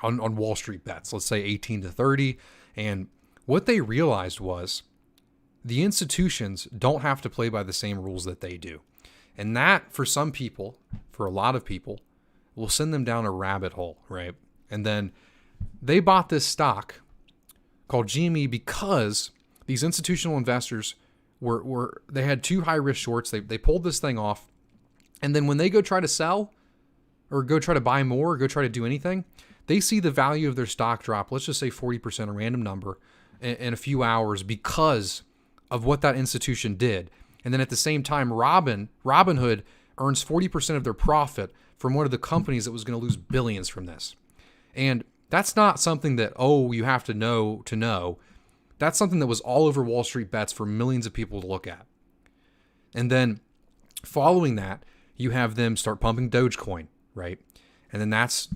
on Wall Street bets, let's say 18 to 30. And what they realized was the institutions don't have to play by the same rules that they do. And that, for some people, for a lot of people, will send them down a rabbit hole, right? And then they bought this stock called GME because these institutional investors they had too high risk shorts. They pulled this thing off. And then when they go try to sell or go try to buy more or go try to do anything, they see the value of their stock drop, let's just say 40%, a random number, in a few hours because of what that institution did. And then at the same time, Robinhood earns 40% of their profit from one of the companies that was going to lose billions from this. And that's not something that, you have to know to know. That's something that was all over Wall Street bets for millions of people to look at. And then following that, you have them start pumping Dogecoin, right? And then that's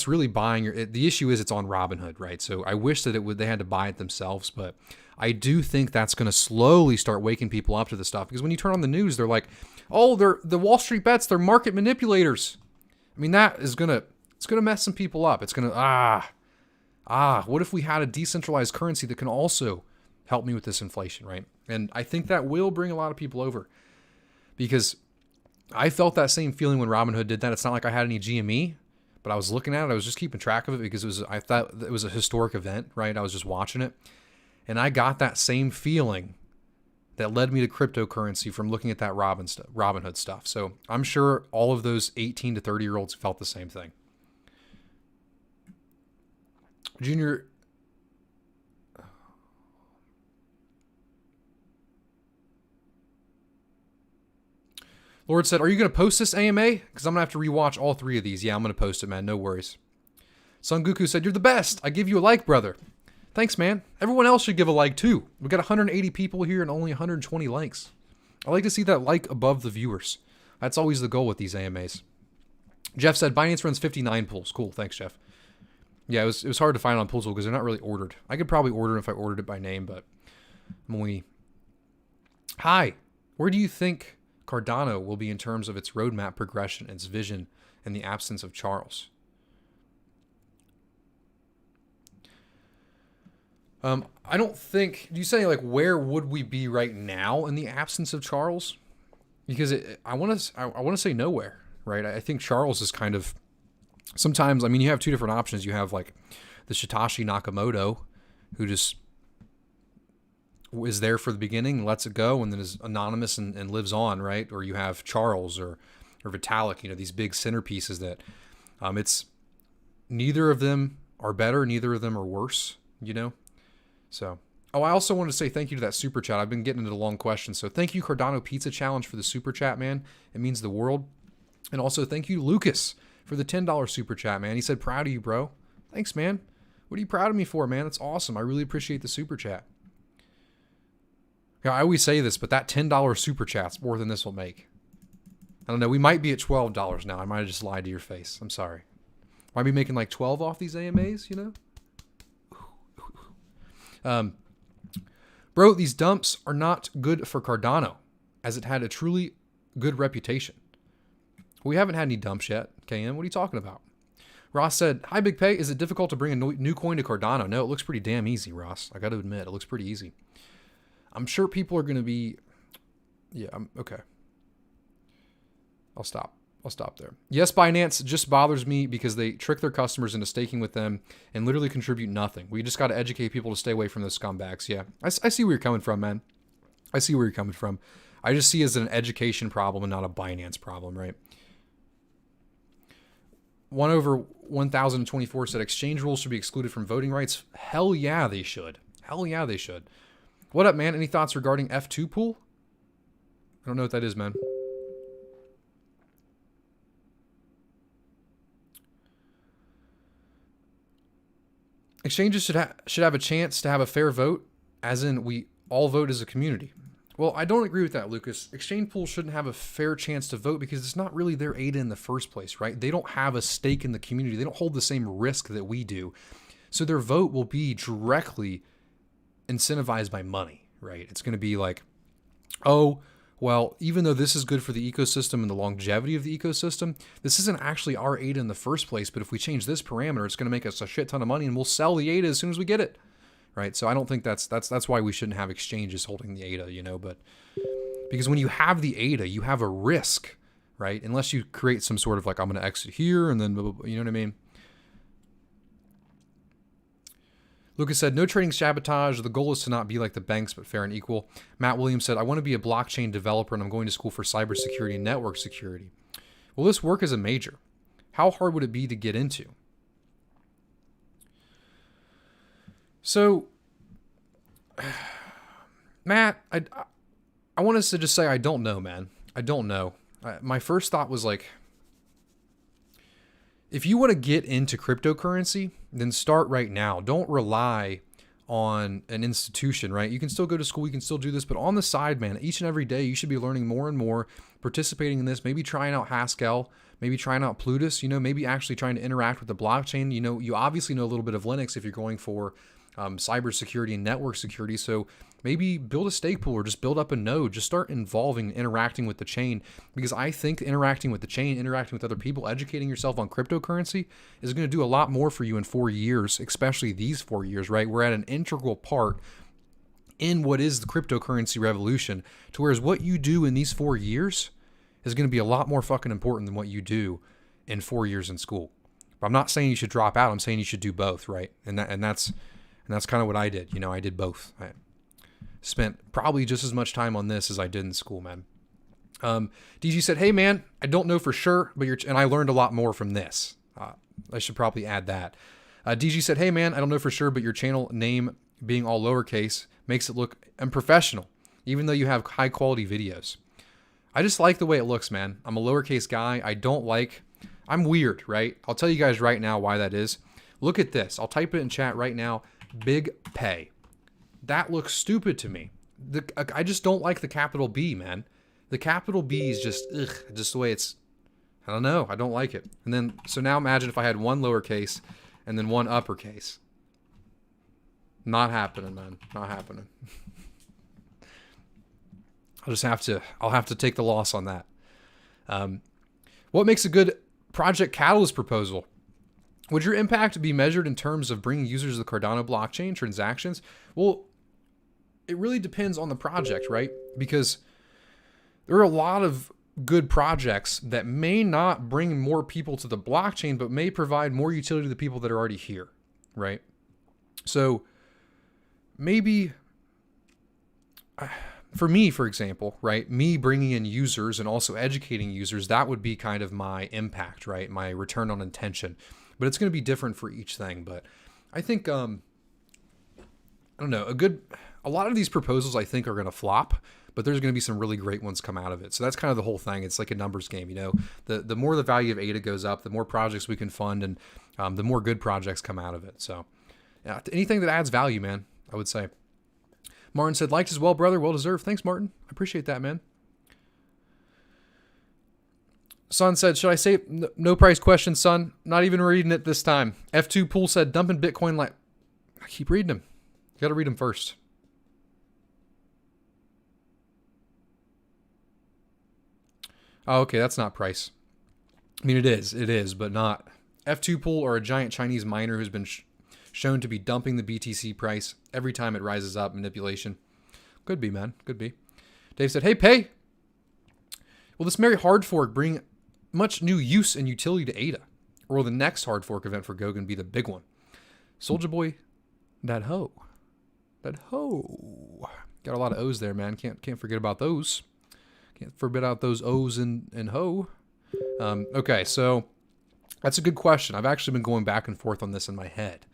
really buying the issue is it's on Robinhood, right? So I wish that they had to buy it themselves, but I do think that's going to slowly start waking people up to the stuff, because when you turn on the news, they're like, they're the Wall Street bets, they're market manipulators. I mean, it's going to mess some people up. It's going to, what if we had a decentralized currency that can also help me with this inflation, right? And I think that will bring a lot of people over, because I felt that same feeling when Robinhood did that. It's not like I had any GME, but I was looking at it. I was just keeping track of it because I thought it was a historic event, right? I was just watching it. And I got that same feeling that led me to cryptocurrency from looking at that Robinhood stuff. So I'm sure all of those 18 to 30-year-olds felt the same thing. Junior Lord said, are you going to post this AMA? Because I'm going to have to rewatch all 3 of these. Yeah, I'm going to post it, man. No worries. Son Goku said, you're the best. I give you a like, brother. Thanks, man. Everyone else should give a like, too. We got 180 people here and only 120 likes. I like to see that like above the viewers. That's always the goal with these AMAs. Jeff said, Binance runs 59 pools. Cool. Thanks, Jeff. Yeah, it was hard to find on Poolsville because they're not really ordered. I could probably order if I ordered it by name, but I'm only... Hi. Where do you think Cardano will be in terms of its roadmap progression, its vision, in the absence of Charles? I don't think... Do you say, like, where would we be right now in the absence of Charles? Because I want to say nowhere, right? I think Charles is kind of... Sometimes, I mean, you have 2 different options. You have, like, the Satoshi Nakamoto, who just is there for the beginning, lets it go, and then is anonymous and lives on, right? Or you have Charles or Vitalik, you know, these big centerpieces that it's... Neither of them are better. Neither of them are worse, you know? So... Oh, I also want to say thank you to that super chat. I've been getting into the long questions. So thank you, Cardano Pizza Challenge, for the super chat, man. It means the world. And also thank you, Lucas, for the $10 super chat, man. He said, proud of you, bro. Thanks, man. What are you proud of me for, man? That's awesome. I really appreciate the super chat. Yeah, I always say this, but that $10 super chat's more than this will make. I don't know. We might be at $12 now. I might have just lied to your face. I'm sorry. Might be making like 12 off these AMAs, you know? Bro, these dumps are not good for Cardano, as it had a truly good reputation. We haven't had any dumps yet, KM. What are you talking about? Ross said, hi, Big Pay. Is it difficult to bring a new coin to Cardano? No, it looks pretty damn easy, Ross. I got to admit, it looks pretty easy. I'm sure people are going to be... Yeah, okay. I'll stop there. Yes, Binance just bothers me because they trick their customers into staking with them and literally contribute nothing. We just got to educate people to stay away from those scumbags. Yeah, I see where you're coming from, man. I see where you're coming from. I just see it as an education problem and not a Binance problem, right? 1/1024 said exchange rules should be excluded from voting rights. Hell yeah, they should. Hell yeah, they should. What up, man? Any thoughts regarding F2 pool? I don't know what that is, man. Exchanges should have a chance to have a fair vote, as in we all vote as a community. Well, I don't agree with that, Lucas. Exchange pools shouldn't have a fair chance to vote because it's not really their ADA in the first place, right? They don't have a stake in the community. They don't hold the same risk that we do. So their vote will be directly incentivized by money, right? It's going to be like, oh, well, even though this is good for the ecosystem and the longevity of the ecosystem, this isn't actually our ADA in the first place. But if we change this parameter, it's going to make us a shit ton of money and we'll sell the ADA as soon as we get it. Right. So I don't think that's why we shouldn't have exchanges holding the ADA, you know, but because when you have the ADA, you have a risk, right? Unless you create some sort of like, I'm going to exit here and then, blah, blah, blah, you know what I mean? Lucas said, no trading sabotage. The goal is to not be like the banks, but fair and equal. Matt Williams said, I want to be a blockchain developer and I'm going to school for cybersecurity and network security. Will this work as a major? How hard would it be to get into? So, Matt, I want us to just say, I don't know, man. I don't know. My first thought was like, if you want to get into cryptocurrency, then start right now. Don't rely on an institution, right? You can still go to school, you can still do this, but on the side, man, each and every day, you should be learning more and more, participating in this, maybe trying out Haskell, maybe trying out Plutus, you know, maybe actually trying to interact with the blockchain. You know, you obviously know a little bit of Linux if you're going for cybersecurity and network security. So maybe build a stake pool or just build up a node. Just start interacting with the chain, because I think interacting with the chain, interacting with other people, educating yourself on cryptocurrency is going to do a lot more for you in 4 years, especially these 4 years, right? We're at an integral part in what is the cryptocurrency revolution, to whereas what you do in these 4 years is going to be a lot more fucking important than what you do in 4 years in school. But I'm not saying you should drop out. I'm saying you should do both, right? And that's kind of what I did. You know, I did both. I spent probably just as much time on this as I did in school, man. DG said, hey, man, I don't know for sure, but and I learned a lot more from this. I should probably add that. DG said, hey, man, I don't know for sure, but your channel name being all lowercase makes it look unprofessional, even though you have high quality videos. I just like the way it looks, man. I'm a lowercase guy. I'm weird, right? I'll tell you guys right now why that is. Look at this. I'll type it in chat right now. Big pay. That looks stupid to me. I just don't like the capital B, man. The capital B is just the way it's. I don't know. I don't like it. And then, so now imagine if I had one lowercase and then one uppercase. Not happening, man. Not happening. I'll have to take the loss on that. What makes a good Project Catalyst proposal? Would your impact be measured in terms of bringing users to the Cardano blockchain transactions? Well, it really depends on the project, right? Because there are a lot of good projects that may not bring more people to the blockchain, but may provide more utility to the people that are already here, right? So maybe for me, for example, right, me bringing in users and also educating users, that would be kind of my impact, right? My return on intention. But it's going to be different for each thing. But I think, I don't know, a lot of these proposals I think are going to flop, but there's going to be some really great ones come out of it. So that's kind of the whole thing. It's like a numbers game, you know. The more the value of ADA goes up, the more projects we can fund, and the more good projects come out of it. So yeah, anything that adds value, man, I would say. Martin said, liked as well, brother. Well deserved. Thanks, Martin. I appreciate that, man. Son said, should I say no price question, son? Not even reading it this time. F2 Pool said, dumping Bitcoin like... I keep reading them. You got to read them first. Oh, okay, that's not price. I mean, it is, but not. F2 Pool or a giant Chinese miner who's been shown to be dumping the BTC price every time it rises up. Manipulation. Could be, man. Could be. Dave said, hey, Pay. Will this merry hard fork bring much new use and utility to ADA? Or will the next hard fork event for Goguen be the big one? Soldier Boy, that hoe. That hoe. Got a lot of O's there, man. Can't forget about those. Can't forget about those O's and hoe. Okay, so that's a good question. I've actually been going back and forth on this in my head.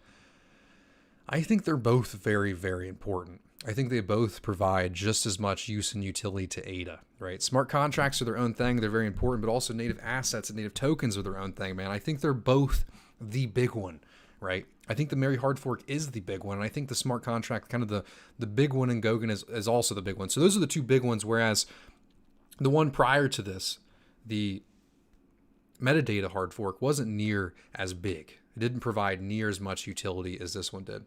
I think they're both very, very important. I think they both provide just as much use and utility to ADA, right? Smart contracts are their own thing. They're very important, but also native assets and native tokens are their own thing, man. I think they're both the big one, right? I think the Merry Hard Fork is the big one. And I think the smart contract, kind of the big one in Goguen is also the big one. So those are the two big ones, whereas the one prior to this, the metadata hard fork, wasn't near as big. It didn't provide near as much utility as this one did.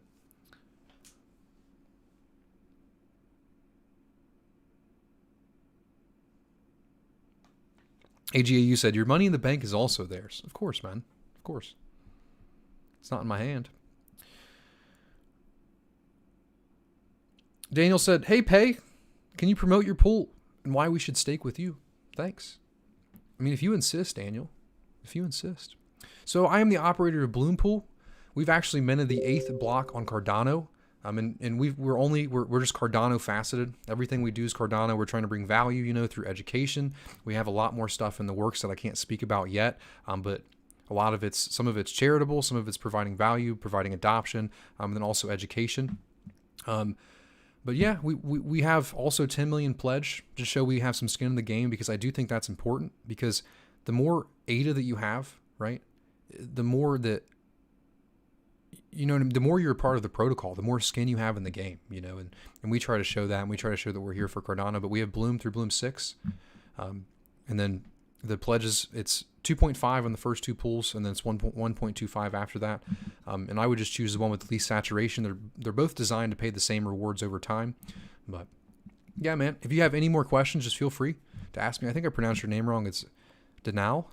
AGAU said, your money in the bank is also theirs. Of course, man. Of course. It's not in my hand. Daniel said, hey, Pay, can you promote your pool and why we should stake with you? Thanks. I mean, if you insist, Daniel. If you insist. So I am the operator of Bloom Pool. We've actually minted the 8th block on Cardano. And we're just Cardano faceted. Everything we do is Cardano. We're trying to bring value, you know, through education. We have a lot more stuff in the works that I can't speak about yet. But a lot of some of it's charitable, some of it's providing value, providing adoption, and then also education. But yeah, we have also 10 million pledge to show we have some skin in the game, because I do think that's important, because the more ADA that you have, right, the more that, you know, the more you're a part of the protocol, the more skin you have in the game, you know, and we try to show that, and we try to show that we're here for Cardano, but we have Bloom through Bloom 6. And then the pledges, it's 2.5 on the first two pools, and then it's 1.25 after that. And I would just choose the one with the least saturation. They're both designed to pay the same rewards over time. But yeah, man, if you have any more questions, just feel free to ask me. I think I pronounced your name wrong. It's Danal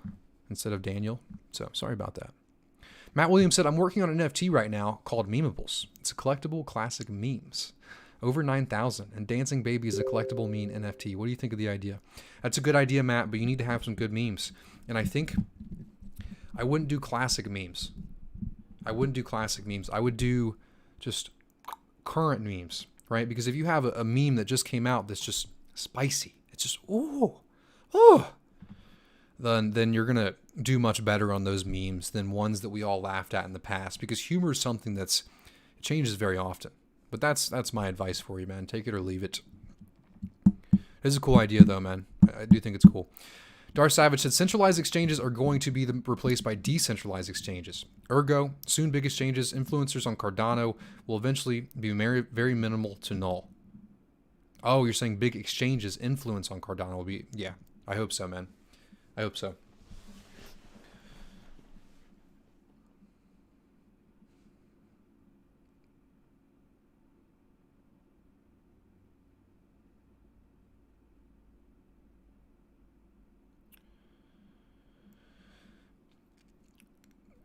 instead of Daniel. So sorry about that. Matt Williams said, I'm working on an NFT right now called Memeables. It's a collectible classic memes. Over 9,000. And Dancing Baby is a collectible meme NFT. What do you think of the idea? That's a good idea, Matt, but you need to have some good memes. And I think I wouldn't do classic memes. I would do just current memes, right? Because if you have a meme that just came out that's just spicy, it's just, then you're going to do much better on those memes than ones that we all laughed at in the past, because humor is something it changes very often. But that's my advice for you, man. Take it or leave it. It's a cool idea though, man. I do think it's cool. Dar Savage said centralized exchanges are going to be replaced by decentralized exchanges. Ergo, soon big exchanges, influencers on Cardano will eventually be very, very minimal to null. Oh, you're saying big exchanges influence on Cardano will be... Yeah, I hope so, man. I hope so.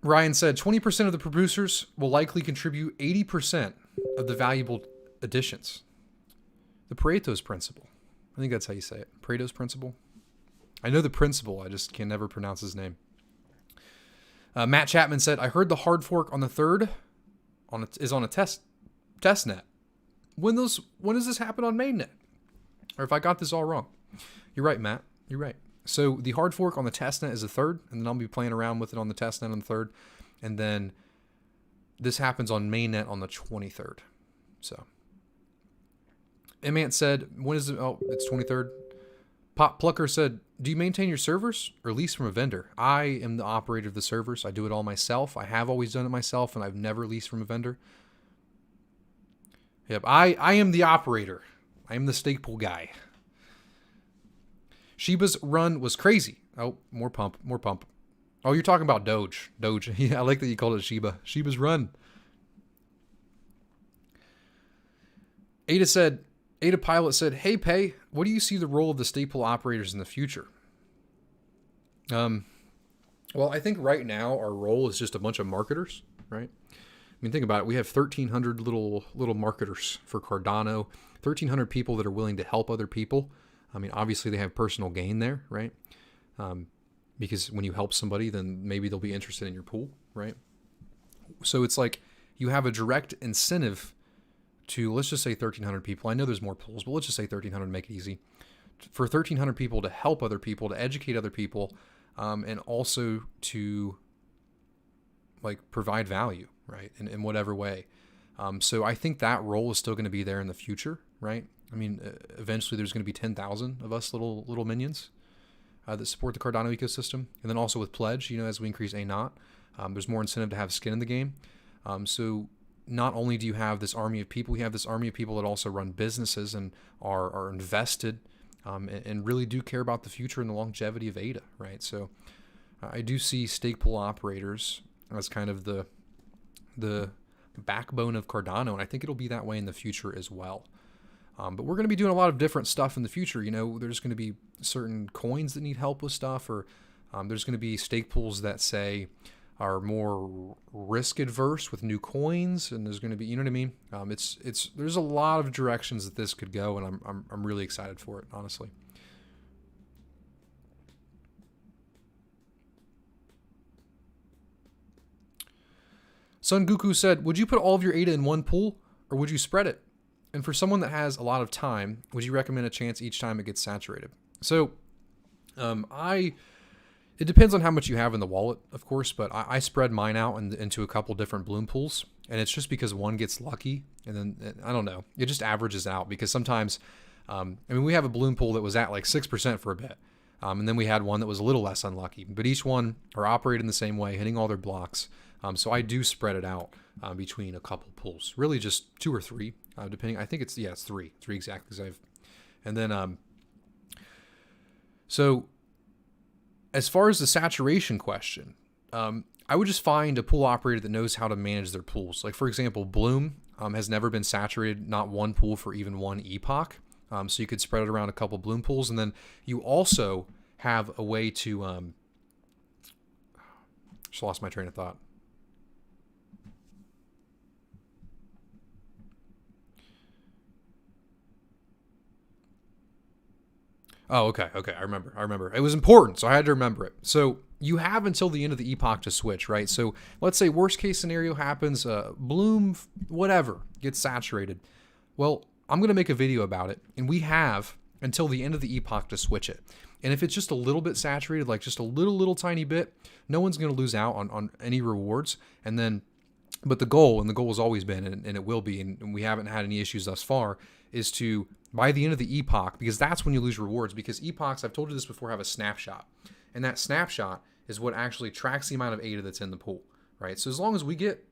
Ryan said 20% of the producers will likely contribute 80% of the valuable additions. The Pareto's principle. I think that's how you say it. Pareto's principle. I know the principle. I just can never pronounce his name. Matt Chapman said, I heard the hard fork on the 3rd is on a test net. When does this happen on mainnet? Or if I got this all wrong. You're right, Matt. You're right. So the hard fork on the testnet is the 3rd, and then I'll be playing around with it on the testnet on the 3rd, and then this happens on mainnet on the 23rd. So, Emant said, when is it? Oh, it's 23rd. Pop Plucker said, do you maintain your servers or lease from a vendor? I am the operator of the servers. I do it all myself. I have always done it myself, and I've never leased from a vendor. Yep, I am the operator. I am the stake pool guy. Shiba's run was crazy. Oh, more pump. Oh, you're talking about Doge. Yeah, I like that you called it Shiba. Shiba's run. Ada Pilot said, hey, Pay, what do you see the role of the stake pool operators in the future? Well, I think right now our role is just a bunch of marketers, right? I mean, think about it. We have 1,300 little marketers for Cardano, 1,300 people that are willing to help other people. I mean, obviously they have personal gain there, right? Because when you help somebody, then maybe they'll be interested in your pool, right? So it's like you have a direct incentive to, let's just say 1,300 people. I know there's more pools, but let's just say 1,300 to make it easy. For 1,300 people to help other people, to educate other people, and also to like provide value, right? In whatever way. So I think that role is still going to be there in the future, right? I mean, eventually there's going to be 10,000 of us little minions that support the Cardano ecosystem. And then also with Pledge, as we increase A0, there's more incentive to have skin in the game. So not only do you have this army of people, you have this army of people that also run businesses and are invested and really do care about the future and the longevity of ADA, right? So I do see stake pool operators as kind of the backbone of Cardano, and I think it'll be that way in the future as well. But we're going to be doing a lot of different stuff in the future. There's going to be certain coins that need help with stuff, or there's going to be stake pools that say are more risk adverse with new coins, and there's going to be, you know what I mean? There's a lot of directions that this could go, and I'm really excited for it, honestly. Sun Goku said, would you put all of your ADA in one pool, or would you spread it? And for someone that has a lot of time, would you recommend a chance each time it gets saturated? So, it depends on how much you have in the wallet, of course, but I spread mine out into a couple different bloom pools, and it's just because one gets lucky, and then, I don't know, it just averages out, because sometimes, we have a bloom pool that was at like 6% for a bit, and then we had one that was a little less unlucky, but each one are operating the same way, hitting all their blocks, so I do spread it out between a couple pools, really just 2 or 3, depending. I think it's 3 exactly. And then so as far as the saturation question, I would just find a pool operator that knows how to manage their pools. Like for example, Bloom has never been saturated, not one pool for even one epoch. So you could spread it around a couple Bloom pools, and then you also have a way to just lost my train of thought. Oh, okay. I remember. It was important, so I had to remember it. So you have until the end of the epoch to switch, right? So let's say worst case scenario happens, Bloom, whatever, gets saturated. Well, I'm going to make a video about it, and we have until the end of the epoch to switch it. And if it's just a little bit saturated, like just a little tiny bit, no one's going to lose out on any rewards. But the goal has always been, and it will be, and we haven't had any issues thus far, is to, by the end of the epoch, because that's when you lose rewards, because epochs, I've told you this before, have a snapshot. And that snapshot is what actually tracks the amount of ADA that's in the pool, right? So as long as we get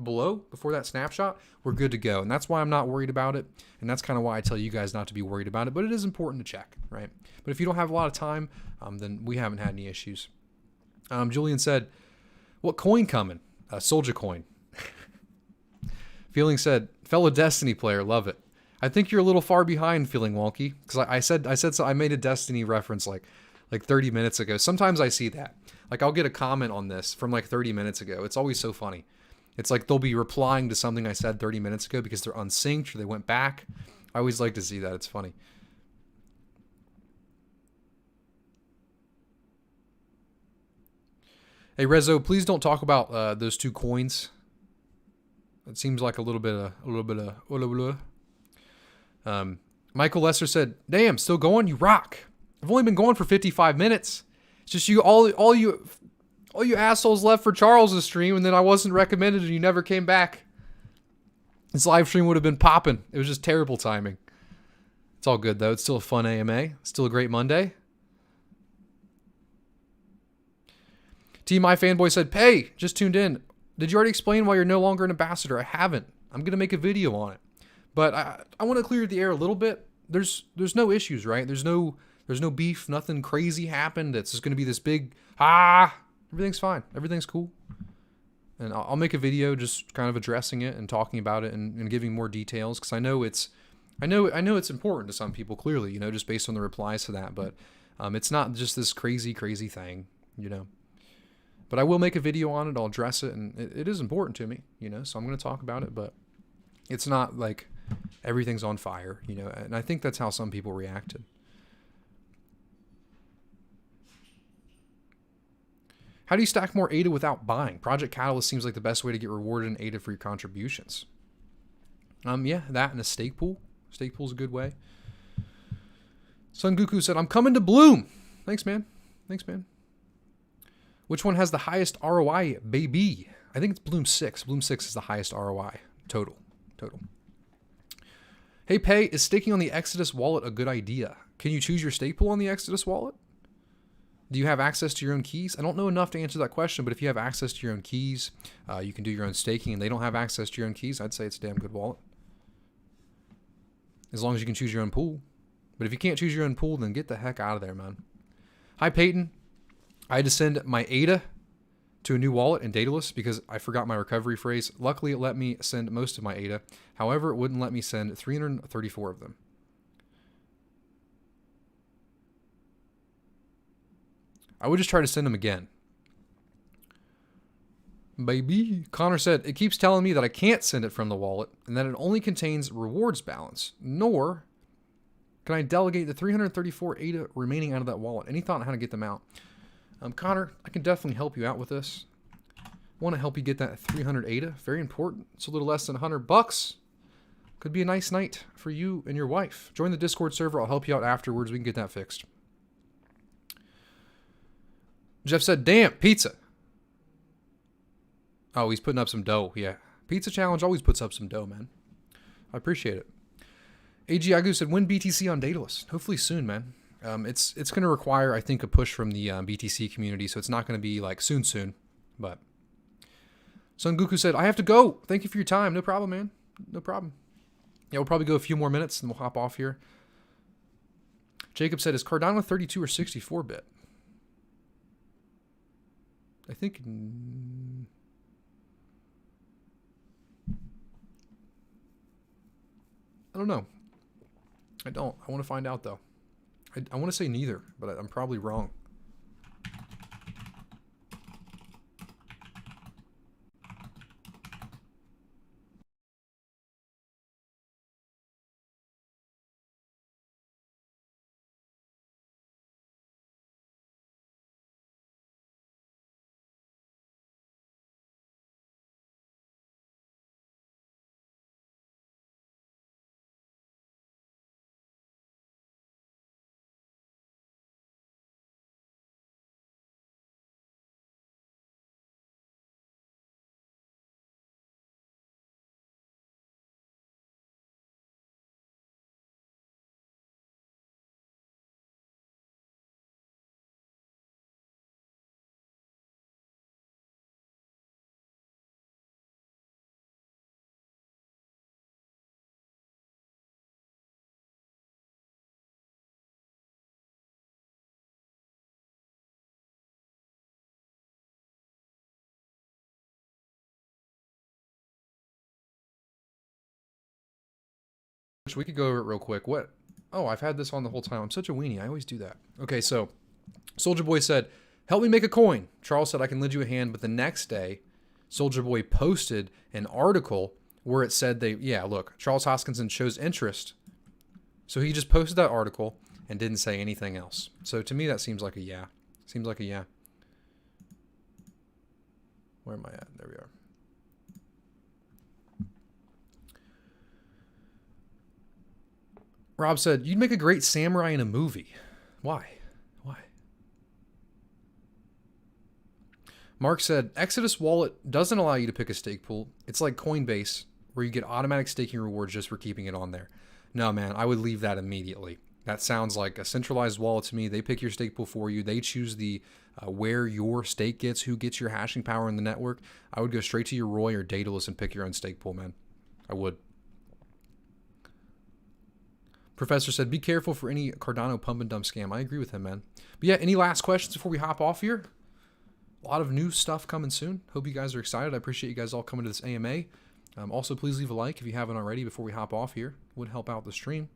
below before that snapshot, we're good to go. And that's why I'm not worried about it. And that's kind of why I tell you guys not to be worried about it. But it is important to check, right? But if you don't have a lot of time, then we haven't had any issues. Julian said, what coin coming? Soldier coin. Feeling said, fellow Destiny player, love it. I think you're a little far behind, Feeling Wonky, because I said so. I made a Destiny reference like 30 minutes ago. Sometimes I see that. Like I'll get a comment on this from like 30 minutes ago. It's always so funny. It's like they'll be replying to something I said 30 minutes ago because they're unsynced or they went back. I always like to see that. It's funny. Hey Rezo, please don't talk about those two coins. It seems like a little bit of. Michael Lesser said, "Damn, still going? You rock. I've only been going for 55 minutes. It's just you, all you assholes left for Charles's stream, and then I wasn't recommended, and you never came back. This live stream would have been popping. It was just terrible timing. It's all good though. It's still a fun AMA. Still a great Monday." TMI Fanboy said, "Pay, just tuned in. Did you already explain why you're no longer an ambassador?" I haven't. I'm gonna make a video on it, but I want to clear the air a little bit. There's no issues, right? There's no beef. Nothing crazy happened. It's just gonna be this big everything's fine. Everything's cool, and I'll make a video just kind of addressing it and talking about it and giving more details because I know it's important to some people clearly, just based on the replies to that, but it's not just this crazy thing, But I will make a video on it. I'll address it, and it is important to me, so I'm going to talk about it, but it's not like everything's on fire, and I think that's how some people reacted. How do you stack more ADA without buying? Project Catalyst seems like the best way to get rewarded in ADA for your contributions. Yeah, that and a stake pool. Stake pool's a good way. Sun Goku said, "I'm coming to Bloom." Thanks, man. Which one has the highest ROI, baby? I think it's Bloom 6. Bloom 6 is the highest ROI. Total. Hey, Pay, is staking on the Exodus wallet a good idea? Can you choose your stake pool on the Exodus wallet? Do you have access to your own keys? I don't know enough to answer that question, but if you have access to your own keys, you can do your own staking, and they don't have access to your own keys, I'd say it's a damn good wallet. As long as you can choose your own pool. But if you can't choose your own pool, then get the heck out of there, man. Hi, Peyton. I had to send my ADA to a new wallet in Daedalus because I forgot my recovery phrase. Luckily, it let me send most of my ADA. However, it wouldn't let me send 334 of them. I would just try to send them again. Baby. Connor said, "It keeps telling me that I can't send it from the wallet and that it only contains rewards balance, nor can I delegate the 334 ADA remaining out of that wallet. Any thought on how to get them out?" Connor, I can definitely help you out with this. I want to help you get that 300 ADA. Very important. It's a little less than $100. Could be a nice night for you and your wife. Join the Discord server. I'll help you out afterwards. We can get that fixed. Jeff said, "Damn, pizza." Oh, he's putting up some dough. Yeah. Pizza Challenge always puts up some dough, man. I appreciate it. AG Agu said, "When BTC on Daedalus?" Hopefully soon, man. It's going to require, I think, a push from the BTC community, so it's not going to be like soon, but Sun Goku said, "I have to go. Thank you for your time." No problem, man. No problem. Yeah, we'll probably go a few more minutes and we'll hop off here. Jacob said, "Is Cardano 32 or 64 bit?" I think I don't know. I don't. I want to find out though. I want to say neither, but I'm probably wrong. we could go over it real quick. What? Oh, I've had this on the whole time. I'm such a weenie. I always do that. Okay, so Soldier Boy said, help me make a coin. Charles said, I can lend you a hand. But the next day, Soldier Boy posted an article where it said look, Charles Hoskinson shows interest. So he just posted that article and didn't say anything else. So to me, that seems like a yeah. Seems like a yeah. Where am I at? There we are. Rob said, you'd make a great samurai in a movie. Why? Why? Mark said, Exodus Wallet doesn't allow you to pick a stake pool. It's like Coinbase, where you get automatic staking rewards just for keeping it on there. No, man, I would leave that immediately. That sounds like a centralized wallet to me. They pick your stake pool for you. They choose the where your stake gets, who gets your hashing power in the network. I would go straight to your Roy or Daedalus and pick your own stake pool, man. I would. Professor said, be careful for any Cardano pump and dump scam. I agree with him, man. But yeah, any last questions before we hop off here? A lot of new stuff coming soon. Hope you guys are excited. I appreciate you guys all coming to this AMA. Also, please leave a like if you haven't already before we hop off here. It would help out the stream.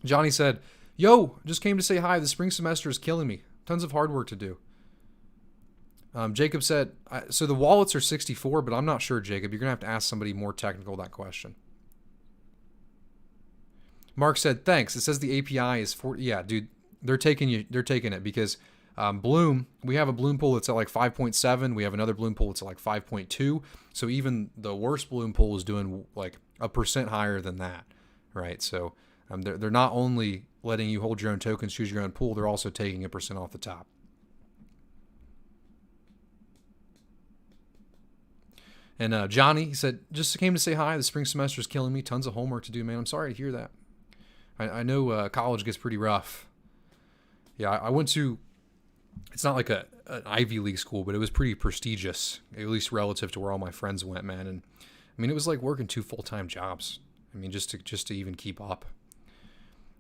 Johnny said, yo, just came to say hi. The spring semester is killing me. Tons of hard work to do. Jacob said, so the wallets are 64, but I'm not sure, Jacob. You're going to have to ask somebody more technical that question. Mark said, thanks. It says the API is 40. Yeah, dude, they're taking it because Bloom, we have a Bloom pool that's at like 5.7. We have another Bloom pool that's at like 5.2. So even the worst Bloom pool is doing like 1% higher than that, right? So they're not only letting you hold your own tokens, choose your own pool, they're also taking 1% off the top. And Johnny, he said, just came to say hi. The spring semester is killing me. Tons of homework to do, man. I'm sorry to hear that. I know college gets pretty rough. Yeah, I went to, it's not like an Ivy League school, but it was pretty prestigious, at least relative to where all my friends went, man. And I mean, it was like working 2 full-time jobs. I mean, just to even keep up.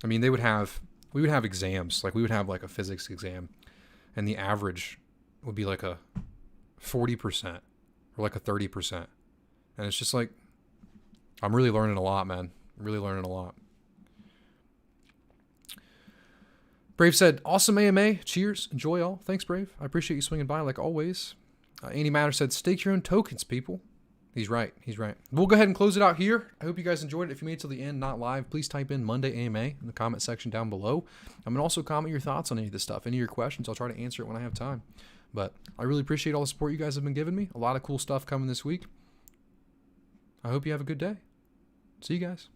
I mean, we would have exams. Like we would have like a physics exam, and the average would be like a 40% or like a 30%. And it's just like, I'm really learning a lot, man. Really learning a lot. Brave said, awesome AMA. Cheers. Enjoy all. Thanks, Brave. I appreciate you swinging by like always. Andy Matter said, stake your own tokens, people. He's right. He's right. We'll go ahead and close it out here. I hope you guys enjoyed it. If you made it till the end, not live, please type in Monday AMA in the comment section down below. I'm going to also comment your thoughts on any of this stuff, any of your questions. I'll try to answer it when I have time. But I really appreciate all the support you guys have been giving me. A lot of cool stuff coming this week. I hope you have a good day. See you guys.